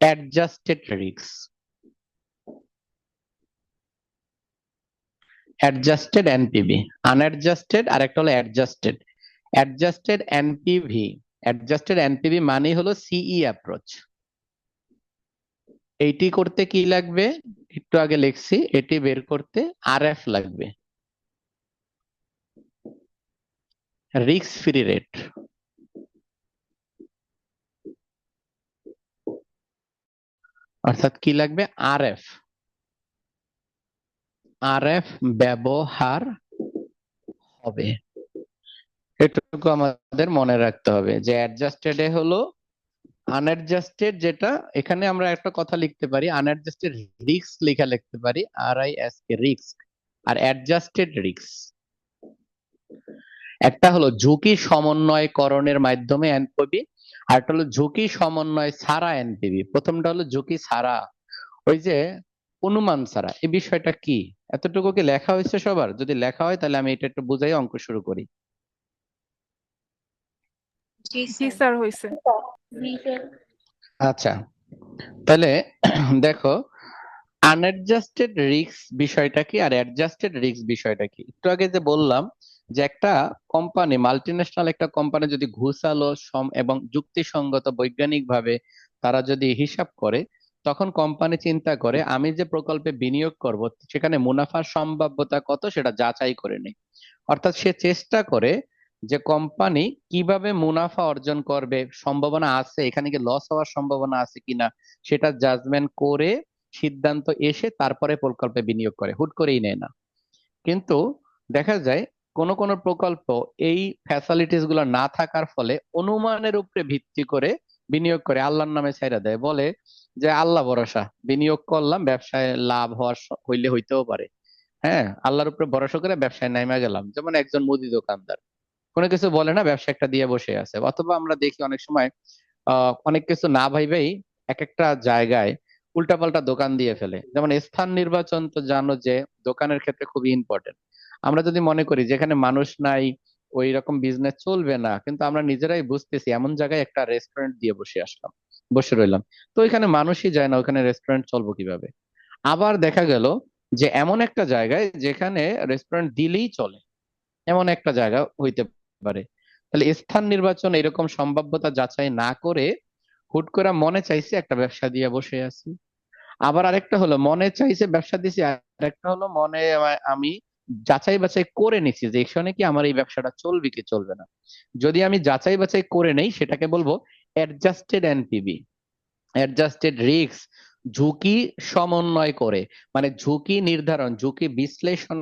অ্যাডজাস্টেড রিস্ক। অ্যাডজাস্টেড এনপিভি, আনঅ্যাডজাস্টেড আর একটা হলো adjusted. Adjusted NPV, adjusted NPV মানে হলো সিই অ্যাপ্রোচ। এইটি করতে কি লাগবে? একটু আগে লিখছি, এটি বের করতে আরএফ লাগবে, রিস্ক ফ্রি রেট। অর্থাৎ কি লাগবে? আরএফ, আরএফ ব্যবহার হবে। এটুকু আমাদের মনে রাখতে হবে যে অ্যাডজাস্টেড এ হলো আনঅ্যাডজাস্টেড, যেটা এখানে আমরা একটা কথা লিখতে পারি, আনঅ্যাডজাস্টেড রিস্ক লেখা লিখতে পারি, RISK রিস্ক। আর অ্যাডজাস্টেড রিস্ক একটা হলো ঝুঁকি সমন্বয়করণের মাধ্যমে এনপিভি, আর একটা হলো ঝুঁকি সমন্বয় ছাড়া এনপিভি। প্রথমটা হলো ঝুঁকি ছাড়া, ওই যে অনুমান ছাড়া। এই বিষয়টা কি? এতটুকু কি লেখা হয়েছে সবার? যদি লেখা হয় তাহলে আমি এটা একটু বুঝাই অঙ্ক শুরু করি। জি জি স্যার। স্যার হয়েছে। আচ্ছা, তাহলে দেখো আনঅ্যাডজাস্টেড রিস্ক বিষয়টা কি আর অ্যাডজাস্টেড রিস্ক বিষয়টা কি। একটু আগে যে বললাম যে একটা কোম্পানি, মাল্টিন্যাশনাল একটা কোম্পানি যদি ঘুষালো এবং যুক্তিসঙ্গত বৈজ্ঞানিকভাবে তারা যদি হিসাব করে, তখন কোম্পানি চিন্তা করে আমি যে প্রকল্পে বিনিয়োগ করব সেখানে মুনাফার সম্ভাব্যতা কত সেটা যাচাই করে নেয়। অর্থাৎ সে চেষ্টা করে যে কোম্পানি কিভাবে মুনাফা অর্জন করবে, সম্ভাবনা আছে এখানে কি লস হওয়ার সম্ভাবনা আছে কিনা, সেটা জাজমেন্ট করে সিদ্ধান্ত এসে তারপরে প্রকল্পে বিনিয়োগ করে, হুট করেই নেয় না। কিন্তু দেখা যায় কোন কোন প্রকল্প এই ফ্যাসিলিটিস গুলো না থাকার ফলে অনুমানের উপরে ভিত্তি করে বিনিয়োগ করে, আল্লাহর নামে ছাইরা দেয়, বলে যে আল্লাহ ভরসা বিনিয়োগ করলাম, ব্যবসায় লাভ হওয়ার হইলে হইতেও পারে। হ্যাঁ, আল্লাহর উপরে ভরসা করে ব্যবসায় নেমে গেলাম। যেমন একজন মুদি দোকানদার কোনো কিছু বলে না, ব্যবসা একটা দিয়ে বসে আছে। অথবা আমরা দেখি অনেক সময় অনেক কিছু না ভাইবেই এক একটা জায়গায় উল্টাপাল্টা দোকান দিয়ে ফেলে। যেমন স্থান নির্বাচন তো জানো যে দোকানের ক্ষেত্রে খুবই ইম্পর্টেন্ট। আমরা যদি মনে করি যেখানে মানুষ নাই, ওই রকম বিজনেস চলবে না, কিন্তু আমরা নিজেরাই বুঝতেছি এমন জায়গায় একটা রেস্টুরেন্ট দিয়ে বসে আসলাম, বসে রইলাম, তো ওইখানে মানুষই যায় না, ওখানে রেস্টুরেন্ট চলবো কিভাবে? আবার দেখা গেল যে এমন একটা জায়গায় যেখানে রেস্টুরেন্ট দিলেই চলে, এমন একটা জায়গা হইতে পারে। তাহলে স্থান নির্বাচন এরকম সম্ভাব্যতা যাচাই না করে হুট করে মনে চাইছে একটা ব্যবসা দিয়ে বসে আছি। আবার আরেকটা হলো মনে চাইছে ব্যবসা দিছি, আরেকটা হলো মনে আমি যাচাই বাছাই করে নিছি যে এখানে কি আমার এই ব্যবসাটা চলবে কি চলবে না। যদি আমি যাচাই বাছাই করে নেই সেটাকে বলবো অ্যাডজাস্টেড এনপিভি। অ্যাডজাস্টেড রিস্ক ঝুঁকি সমন্বয় করে, মানে ঝুঁকি নির্ধারণ, ঝুঁকি বিশ্লেষণ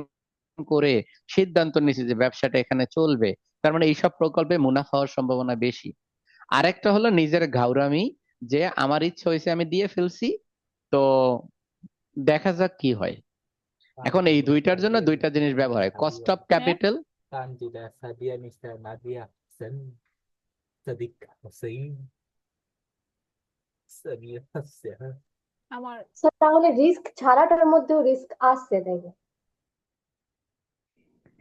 করে সিদ্ধান্ত নিচ্ছে যে ব্যবসাটা এখানে চলবে। তার মানে এইসব প্রকল্পে মুনাফা হওয়ার সম্ভাবনা বেশি। আরেকটা হলো নিজের ঘাউরামি, যে আমার ইচ্ছে হয়েছে আমি দিয়ে ফেলছি, তো দেখা যাক কি হয়। এখন এই দুইটার জন্য দুইটা জিনিস ব্যবহার হয়, কস্ট অফ হ্যাঁ capital. Candida Sadia Mr. Nadia Sen Sadik Hussein Samir Hassan আমার স্যার তাহলে রিস্ক ছাড়াটার মধ্যেও রিস্ক আসছে তাই না?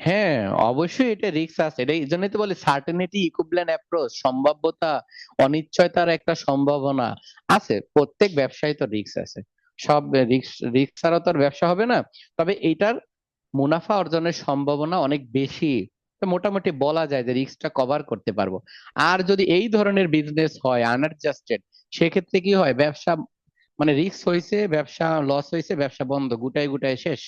হ্যাঁ, অবশ্যই এটা রিস্ক আছে, এটা এই জন্যই তো বলি সার্টেনিটি ইকুইভ্যালেন্ট অ্যাপ্রোচ, সম্ভাব্যতা অনিশ্চয়তার একটা সম্ভাবনা আছে। প্রত্যেক ব্যবসায় তো রিস্ক আছে, সব রিস্ক রিস্ক ছাড়া তো আর ব্যবসা হবে না। তবে এইটার মুনাফা অর্জনের সম্ভাবনা অনেক বেশি, তো মোটামুটি বলা যায় যে রিস্কটা কভার করতে পারবো। আর যদি এই ধরনের বিজনেস হয় আনঅ্যাডজাস্টেড, সেক্ষেত্রে কি হয়, ব্যবসা মানে রিস্ক হয়েছে, ব্যবসা লস হয়েছে, ব্যবসা বন্ধ, গুটায় গুটায় শেষ।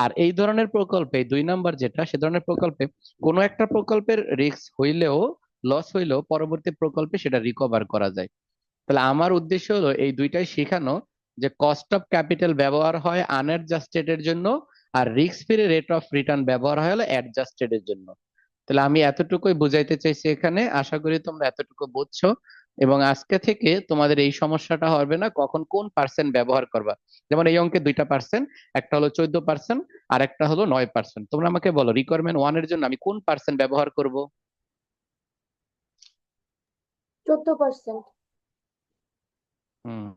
আর এই ধরনের প্রকল্পে 2 নম্বর যেটা, সে ধরনের প্রকল্পে কোনো একটা প্রকল্পের রিস্ক হইলেও, লস হইলেও পরবর্তী প্রকল্পে সেটা রিকভার করা যায়। তাহলে আমার উদ্দেশ্য হলো এই দুইটাই শেখানো, যে কস্ট অফ ক্যাপিটাল ব্যবহার হয় আনঅ্যাডজাস্টেড এর জন্য, আর risk free rate of return ব্যবহার হয় হলো অ্যাডজাস্টেড এর জন্য। তাহলে আমি এতটুকুই বুঝাইতে চাইছি এখানে, আশা করি তোমরা এতটুকু বুঝছো। এবং আজকে থেকে তোমাদের এই সমস্যাটা হবে না কখন কোন পার্সেন্ট ব্যবহার করবা। যেমন এই অঙ্কে 2টা পার্সেন্ট, একটা হলো 14%, আর একটা হলো 9%। তোমরা আমাকে বলো রিকোয়ারমেন্ট 1 এর জন্য আমি কোন পার্সেন্ট ব্যবহার করব? 14%। হুম,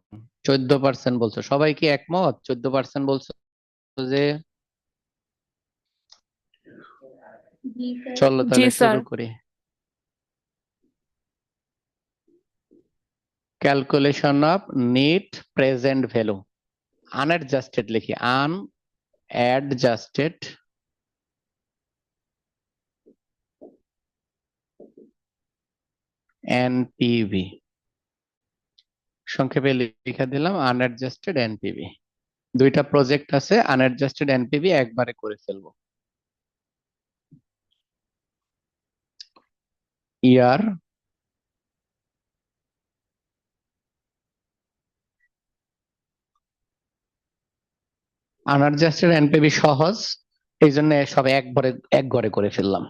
14% বলছো, সবাই কি একমত 14% বলছো যে? জি স্যার। চলো জি তাহলে স্যার। শুরু করি। Calculation of net present value, unadjusted লিখি, আনঅ্যাডজাস্টেড এনপিভি, সংক্ষেপে লিখে দিলাম আনঅ্যাডজাস্টেড এনপিভি। 2টা প্রজেক্ট আছে, আনঅ্যাডজাস্টেড এনপিভি একবারে করে ফেলবো। ইয়ার, আনঅ্যাডজাস্টেড এনপিভি সহজ, এই জন্য সব এক ঘরে করে ফেললাম।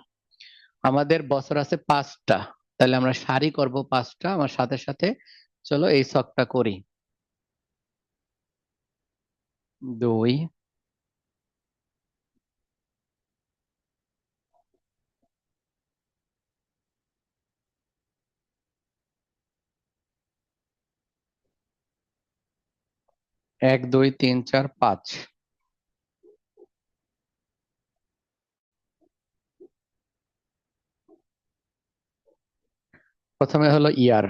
আমাদের বছর আছে 5টা, তাহলে আমরা সারি করব 5টা। আমার সাথে সাথে চলো এই ছকটা করি। 2, 1, 2, 3, 4, 5। প্রথমে হলো ইয়ার,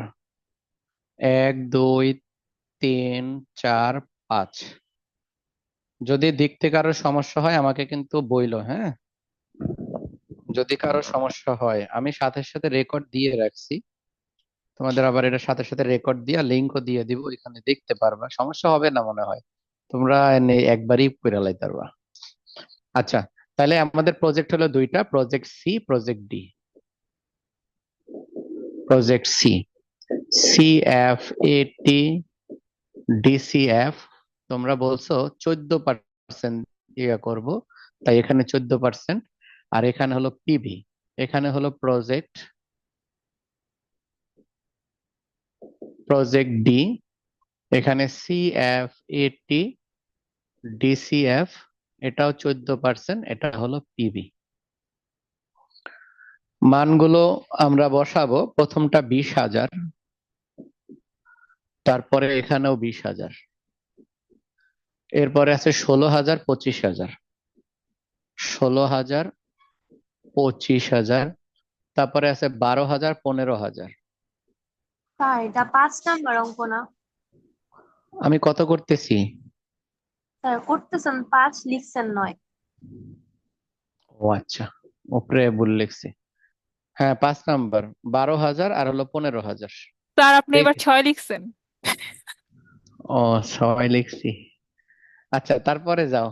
1, 2, 3, 4, 5। যদি দিক থেকে কারো সমস্যা হয় আমাকে কিন্তু বইলো, হ্যাঁ? যদি কারো সমস্যা হয় আমি সাথে সাথে রেকর্ড দিয়ে রাখছি, তোমাদের আবার এটা সাথে সাথে রেকর্ড দিয়ে লিংকও দিয়ে দিব, এখানে দেখতে পারবা, সমস্যা হবে না মনে হয়। তোমরা একবারই করে লাইতে পারবা। আচ্ছা, তাহলে আমাদের প্রজেক্ট হলো 2টা, project C, project D. Project C, CFAT DCF, তোমরা বলছো 14% ইয়ে করব, তাই এখানে 14%। আর এখানে হলো পিভি, এখানে হলো প্রজেক্ট প্রজেক্ট ডি, এখানে সিএফএটি ডিসিএফ, এটাও 14%, এটা হলো পিভি। মানগুলো আমরা বসাবো, প্রথমটা 20,000, তারপরে এখানেও 20,000, এরপরে আছে 16,000, 25,000, 16,000, 25,000, তারপরে আছে 12,000, 15,000। স্যার এটা 5 নাম্বার অঙ্ক না? আমি কত করতেছি? স্যার করতেছেন 5, লিখছেন 9। ও আচ্ছা, উপরে ভুল লিখছি। হ্যাঁ, 5 নাম্বার, 12,000 আর হলো 15,000। স্যার আপনি ঠিক, এবার 6 লিখছেন। ও 6 লিখছি। আচ্ছা, তারপরে যাও,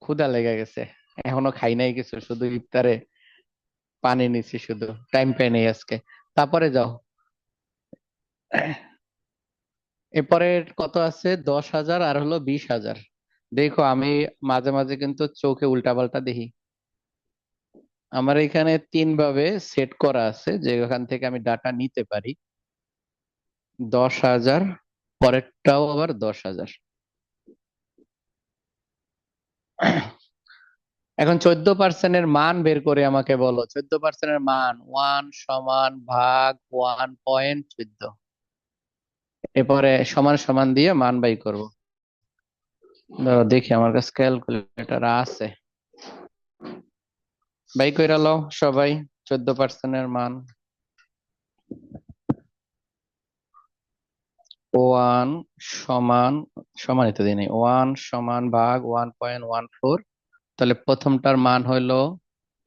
ক্ষুধা লেগে গেছে, এখনো খাই নাই কিছু, শুধু ইফতারে পানি নিছি, শুধু টাইম পাই নাই আজকে। তারপরে যাও, এরপরে কত আছে? 10,000 আর হলো 20,000। দেখো আমি মাঝে মাঝে কিন্তু চোখে উল্টাপাল্টা দেখি। আমার এখানে 3 ভাবে সেট করা আছে যে ওখান থেকে আমি ডাটা নিতে পারি। 10,000, পরেরটাও আবার 10,000। এখন 14% মান বের করে আমাকে বলো। 14% মান 1 = ভাগ 1.14। এরপরে সমান সমান দিয়ে মান বাই করব। দাঁড়াও দেখি আমার কাছে ক্যালকুলেটর আছে। বাই কইরা লও সবাই 14% মান। 1 সমান দিই নাই। 1 = ভাগ 1.14। তাহলে প্রথমটার মান হইলো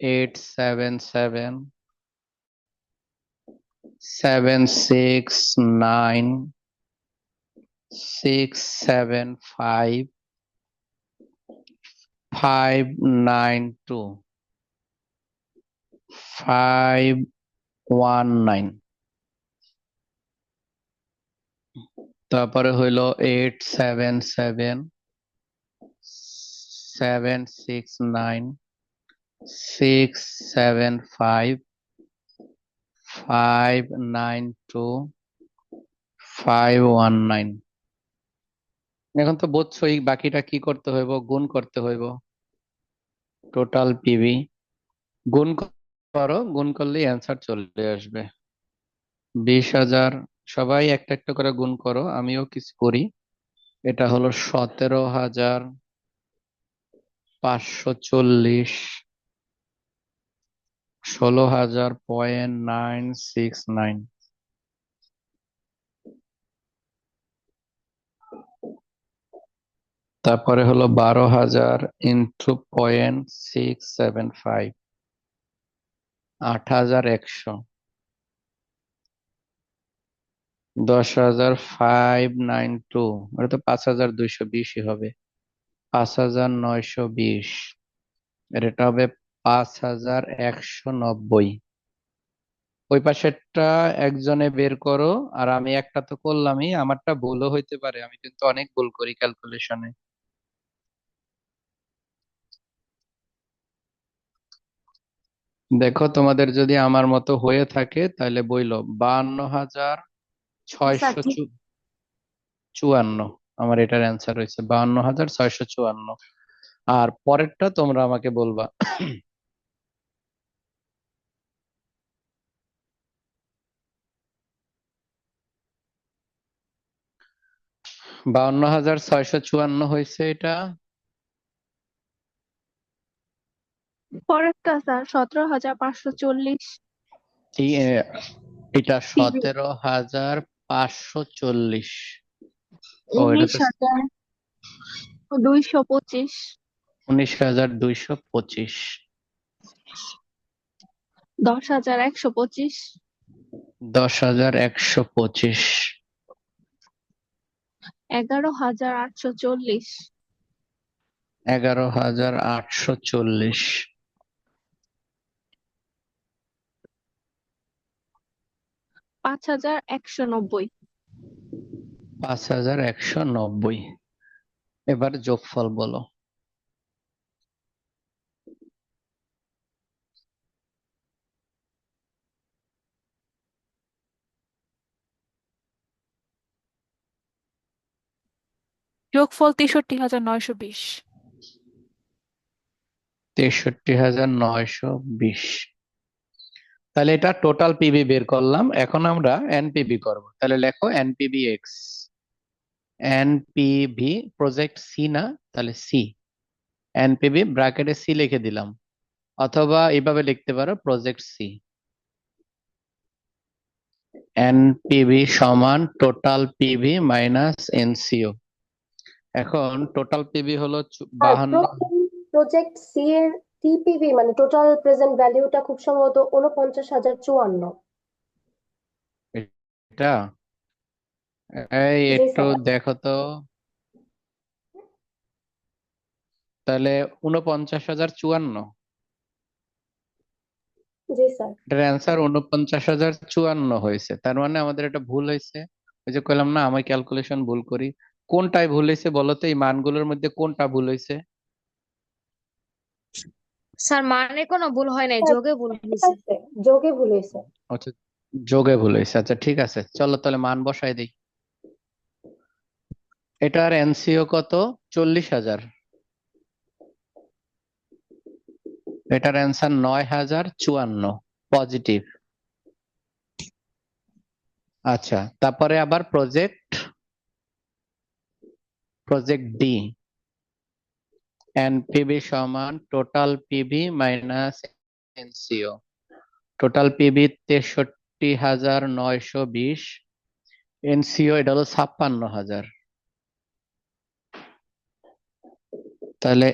87769675592 519। তারপরে হইলো 877676592 519। এখন তো বুঝছোই বাকিটা কি করতে হইব, গুণ করতে হইব। টোটাল পিভি গুণ করো, গুণ করলেই অ্যান্সার চলে আসবে। 20,000, সবাই একটা একটা করে গুণ করো, আমিও কিছু করি। এটা হলো 17,540, 16,000.969। তারপরে হলো 12,000 ইন্টু 0.675, 8,100। 10,592, ওটা তো 5,220 হবে। 5,920, এর এটা হবে 5,190। ওই পাশেরটা একজনে বের করো, আর আমি একটা তো করলামই, আমারটা ভুলও হইতে পারে, আমি কিন্তু অনেক ভুল করি ক্যালকুলেশনে। দেখো তোমাদের যদি আমার মতো হয়ে থাকে তাহলে বইলো। 52,654, আমার এটার অ্যান্সার হয়েছে 52,654। আর পরেরটা তোমরা আমাকে বলবা। 52,654 হয়েছে এটা। পরেরটা স্যার 17,540 এই এটা পিবি 17,540। ও এটা উনিশ তো হাজার 225 19,225। 10,125 10,125। 11,840 11,840। 5,190 5,190। এবার যোগফল বলো। যোগফল 63,920। 63,920। তাহলে এটা টোটাল পিবি বের করলাম, এখন আমরা এনপিবি করব। তাহলে লেখো NPV X. NPV project C না, তাহলে সি। এনপিভি ব্র্যাকেটে সি লিখে দিলাম, অথবা এইভাবে লিখতে পারো প্রজেক্ট সি। এনপিভি সমান টোটাল পিভি মাইনাস এনসিও। এখন টোটাল পিভি হলো আর 52। প্রজেক্ট সি এর টিপিভি মানে টোটাল প্রেজেন্ট ভ্যালুটা খুব সম্ভবত 49,054। এটা এই জি একটু স্যার। দেখো তো। তাহলে 49,054। জি স্যার। এটার অ্যান্সার 49,054 হয়েছে, তার মানে আমাদের এটা ভুল হয়েছে। ওই যে কইলাম না আমি ক্যালকুলেশন ভুল করি, কোনটায় ভুল হয়েছে বলো তো, এই মানগুলোর মধ্যে কোনটা ভুল হয়েছে? স্যার মানে কোনো ভুল হয় নাই, স্যার, যোগে ভুল ঠিক হয়েছে। আছে, যোগে ভুল হয়েছে। আচ্ছা, যোগে ভুল হয়েছে, আচ্ছা ঠিক আছে, চলো তাহলে মান বসাই দিই। এটার এনসিও কত? 40,000। এটার অ্যান্সার 9,054 পজিটিভ। আচ্ছা, তারপরে আবার প্রজেক্ট ডি, এনপিবি সমান total PB minus NCO. Total PB 63,920, NCO এটা হলো 56,000। তাহলে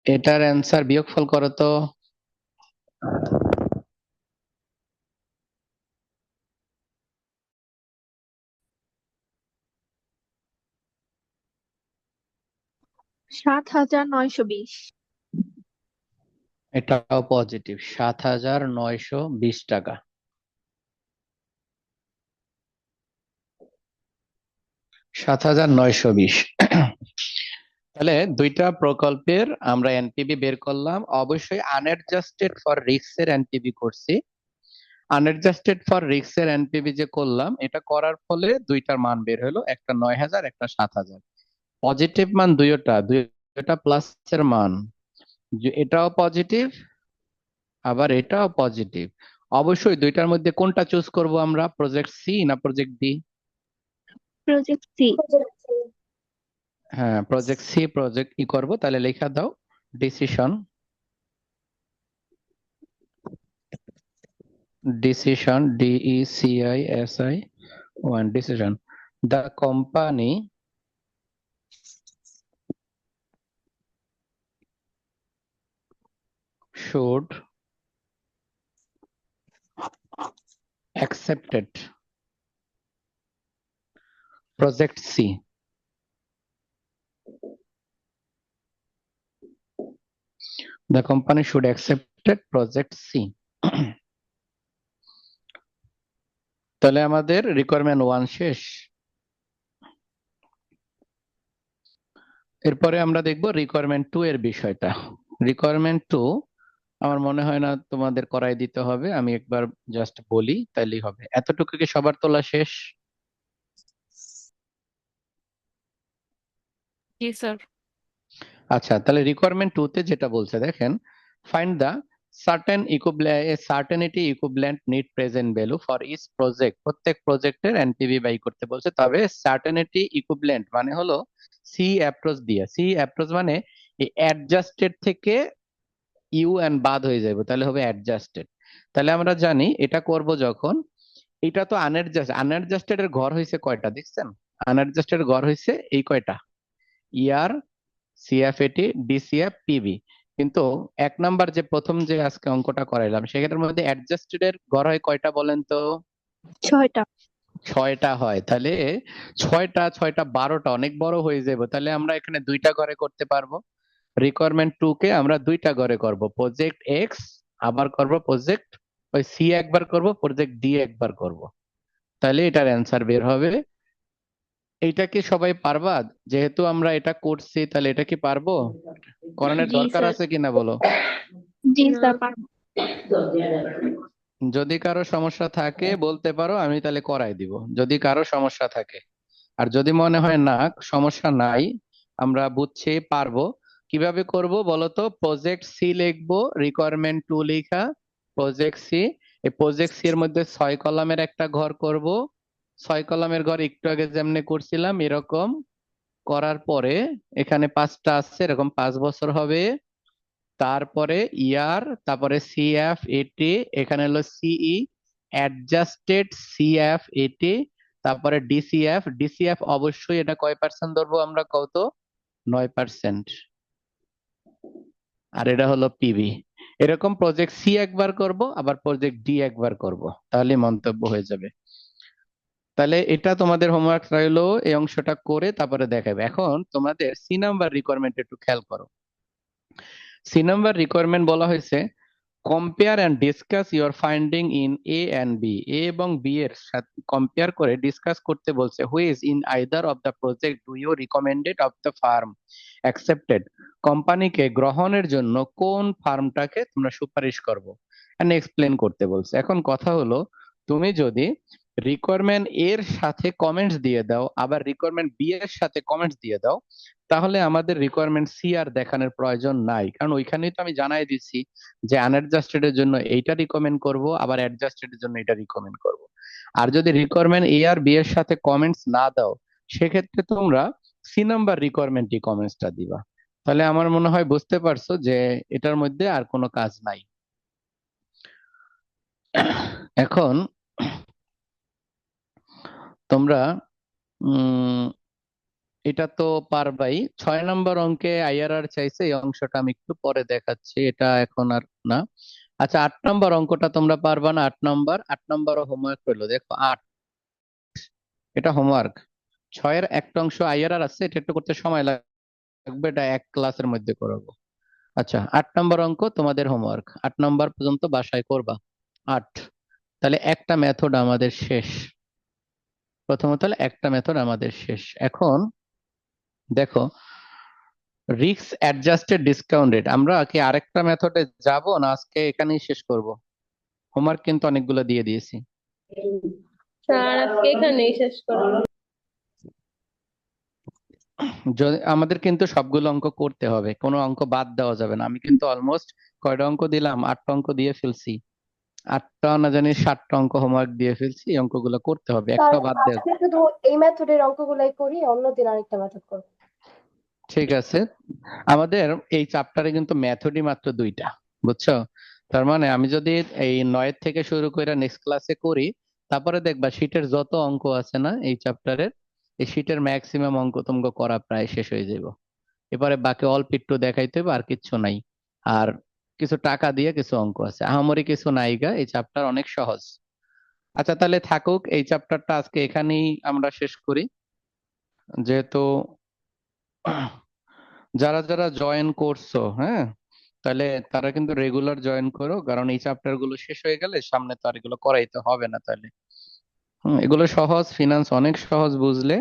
এটার অ্যান্সার বিয়োগফল করো তো। $7,920। এটাও পজিটিভ, 7,920 টাকা। 7,920। তাহলে দুইটা প্রকল্পের আমরা এনপিবি বের করলাম, অবশ্যই আনঅ্যাডজাস্টেড ফর রিস্ক এর এনপিবি করছি। আনঅ্যাডজাস্টেড ফর রিস্ক এর এনপিবি যে করলাম, এটা করার ফলে দুইটার মান বের হলো, একটা 9,000 একটা 7,000। পজিটিভ মান দুইটা প্লাস এর মান, এটাও পজিটিভ আবার এটাও পজিটিভ। অবশ্যই দুইটার মধ্যে কোনটা চুজ করব আমরা, প্রজেক্ট সি না প্রজেক্ট ডি? Project C. হ্যাঁ, প্রজেক্ট সি প্রজেক্ট ই করব, তাহলে লেখা দাও decision. DECISI 1 decision. The company should accept it. Project C. The company should accept it. Project C. তাহলে আমাদের রিকোয়ারমেন্ট 1 শেষ। এরপরে আমরা দেখব রিকোয়ারমেন্ট 2 এর বিষয়টা। রিকোয়ারমেন্ট 2 আমার মনে হয় না তোমাদের করাই দিতে হবে, আমি একবার জাস্ট বলি তাইলেই হবে। এতটুকু কি সবার তোলা শেষ? জি স্যার। আচ্ছা, তাহলে রিকোয়ারমেন্ট 2 তে যেটা বলছে দেখেন, find the certainty equivalent net present value for each project. প্রত্যেক প্রজেক্টের এনপিভি বাই করতে বলছে, তবে সার্টেনিটি ইকুইভ্যালেন্ট মানে হলো সি অ্যাপ্রোচ দিয়ে। সি অ্যাপ্রোচ মানে এই অ্যাডজাস্টেড থেকে ইউ এন্ড বাদ হয়ে যাবে, তাহলে হবে অ্যাডজাস্টেড। তাহলে আমরা জানি এটা করব যখন, এটা তো আনঅ্যাডজাস্টেড এর ঘর হয়েছে কয়টা দেখছেন? আনঅ্যাডজাস্টেড ঘর হয়েছে এই কয়টা, ইয়ার, সিএফএটি, ডিসিএফ, পিবি। কিন্তু এক নাম্বার যে প্রথম যে আজকে অঙ্কটা করাইলাম সেটার মধ্যে অ্যাডজাস্টেড এর ঘর হয় কয়টা বলেন তো? 6টা। 6টা হয়। তাহলে 6টা 6টা 12টা অনেক বড় হয়ে যাবে, তাহলে আমরা এখানে দুইটা ঘরে করতে পারবো। রিকোয়ারমেন্ট 2 কে আমরা দুইটা ঘরে করব, প্রজেক্ট এক্স আবার করব প্রজেক্ট ওই সি একবার করব, প্রজেক্ট ডি একবার করব। তাহলে এটার অ্যান্সার বের হবে। এইটা কি সবাই পারবা? যেহেতু আমরা এটা করছি তাহলে এটা কি পারবো? করানোর জি দরকার স্যার। আছে কিনা বলো? জি স্যার, পারবো। যদি কারো সমস্যা থাকে বলতে পারো, আমি তাহলে করাই দিব যদি কারো সমস্যা থাকে। আর যদি মনে হয় না সমস্যা নাই, আমরা বুঝছি পারবো, কিভাবে করব বলো তো? প্রজেক্ট সি লিখবো, রিকোয়ারমেন্ট 2 লেখা, প্রজেক্ট সি। এই প্রজেক্ট সি এর মধ্যে 6 কলামের একটা ঘর করব। 6 কলামের ঘর একটু আগে যেমনি করছিলাম এরকম করার পরে এখানে 5টা আছে, এরকম 5 বছর হবে। তারপরে ইয়ার, তারপরে সিএফ এটি, এখানে হলো সিই, অ্যাডজাস্টেড সিএফ এটি, তারপরে ডিসিএফ। ডিসিএফ অবশ্যই এটা কয় পার্সেন্ট ধরবো আমরা, কত? 9%। আর এটা হলো পিবি। এরকম প্রজেক্ট সি একবার করব, আবার প্রজেক্ট ডি একবার করব, তাহলে মন্তব্য হয়ে যাবে। তাহলে এটা তোমাদের হোমওয়ার্ক রইলো, এই অংশটা করে তারপরে দেখাবে। এখন তোমাদের সি নাম্বার রিকোয়ারমেন্ট একটু খেয়াল করো। সি নাম্বার রিকোয়ারমেন্ট বলা হয়েছে compare and discuss your finding in A and B. A এবং বি এর সাথে কম্পেয়ার করে ডিসকাস করতে বলছে। Which in either of the project do you recommended of the firm accepted. কোম্পানিকে গ্রহণের জন্য কোন ফার্মটাকে তোমরা সুপারিশ করবো এন্ড এক্সপ্লেন করতে বলছে। এখন কথা হলো, তুমি যদি রিকোয়ারমেন্ট এর সাথে কমেন্টস দিয়ে দাও, আবার রিকোয়ারমেন্ট বি এর সাথে কমেন্টস দিয়ে দাও, তাহলে আমাদের রিকোয়ারমেন্ট সি আর দেখানোর প্রয়োজন নাই, কারণ ওইখানেই তো আমি জানাই দিচ্ছি যে আনঅ্যাডজাস্টেড এর জন্য এইটা রিকমেন্ড করব, আবার অ্যাডজাস্টেড এর জন্য এটা রিকমেন্ড করব। আর যদি রিকোয়ারমেন্ট এ আর বি এর সাথে কমেন্টস না দাও, সেক্ষেত্রে তোমরা সি নাম্বার রিকোয়ারমেন্টই কমেন্টসটা দিবা। তাহলে আমার মনে হয় বুঝতে পারছো যে এটার মধ্যে আর কোনো কাজ নাই। এখন তোমরা এটা তো পারবাই। 6 নম্বর অঙ্কে আইআরআর চাইছে, এই অংশটা আমি একটু পরে দেখাচ্ছি, এটা এখন আর না। আচ্ছা, 8 নম্বর অঙ্কটা তোমরা পারবা না? 8 নম্বরও হোমওয়ার্ক রইলো। দেখো 8, এটা হোমওয়ার্ক। 6-এর একটা অংশ আইআরআর আছে, এটা একটু করতে সময় লাগবে, এটা এক ক্লাসের মধ্যে করাবো। আচ্ছা, 8 নম্বর অঙ্ক তোমাদের হোমওয়ার্ক, 8 নম্বর পর্যন্ত বাসায় করবা। 8, তাহলে একটা মেথড আমাদের শেষ। প্রথমত হলো একটা মেথড আমাদের শেষ। এখন দেখো, রিস্ক অ্যাডজাস্টেড ডিসকাউন্ট রেট, আমরা কি আরেকটা মেথডে যাব না আজকে এখানেই শেষ করব? হোমওয়ার্ক কিন্তু অনেকগুলো দিয়ে দিয়েছি। স্যার আজকে এখানেই শেষ করুন। আমাদের কিন্তু সবগুলো অঙ্ক করতে হবে, কোনো অঙ্ক বাদ দেওয়া যাবে না। আমি কিন্তু অলমোস্ট কয়টা অঙ্ক দিলাম? 8টা অঙ্ক দিয়ে ফেলছি। 8টা না জানি 7টা অঙ্ক হোমওয়ার্ক দিয়ে ফেলছি, এই অঙ্কগুলো করতে হবে, স্যার একটা বাদ দেওয়া। আজকে শুধু এই মেথডের অঙ্কগুলাই করি, অন্যদিন আরেকটা মেথড করবো। ঠিক আছে, আমাদের এই চ্যাপ্টারে কিন্তু মেথডই মাত্র 2টা, বুঝছো? তার মানে আমি যদি এই 9 থেকে শুরু করে নেক্সট ক্লাসে করি, তারপরে দেখবা শীটের যত অঙ্ক আছে না এই চ্যাপ্টারের, এই শীটের ম্যাক্সিমাম অঙ্ক তোমাকে করা প্রায় শেষ হয়ে যাবে। এবারে বাকি অল্প একটু দেখাইতে হবে, আর কিচ্ছু নাই। আর কিছু টাকা দিয়ে কিছু অঙ্ক আছে, আহামরি কিছু নাই গা, এই চ্যাপ্টার অনেক সহজ। আচ্ছা, তাহলে থাকুক, এই চ্যাপ্টারটা আজকে এখানেই আমরা শেষ করি। যেহেতু যারা যারা জয়েন করছো, হ্যাঁ, তাহলে তারা কিন্তু রেগুলার জয়েন করো, কারণ এই চ্যাপ্টার গুলো শেষ হয়ে গেলে সামনে তো আর এগুলো করাইতে হবে না। তাহলে এগুলো সহজ, ফিনান্স অনেক সহজ বুঝলে।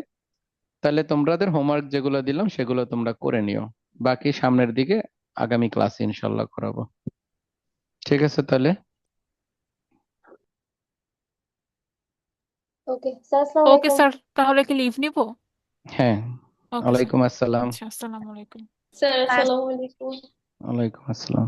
তাহলে তোমাদের হোমওয়ার্ক যেগুলো দিলাম সেগুলো তোমরা করে নিও, বাকি সামনের দিকে আগামী ক্লাসে ইনশাল্লাহ করাবো। ঠিক আছে তাহলে। ওকে স্যার, আসসালামু ওকে আলাইকুম। স্যার, তাহলে কি লিভ নিব? হ্যাঁ, ওকে স্যার। ওয়ালাইকুম আসসালাম। আচ্ছা, আসসালামু আলাইকুম। স্যার আসসালামু আলাইকুম। ওয়ালাইকুম আসসালাম।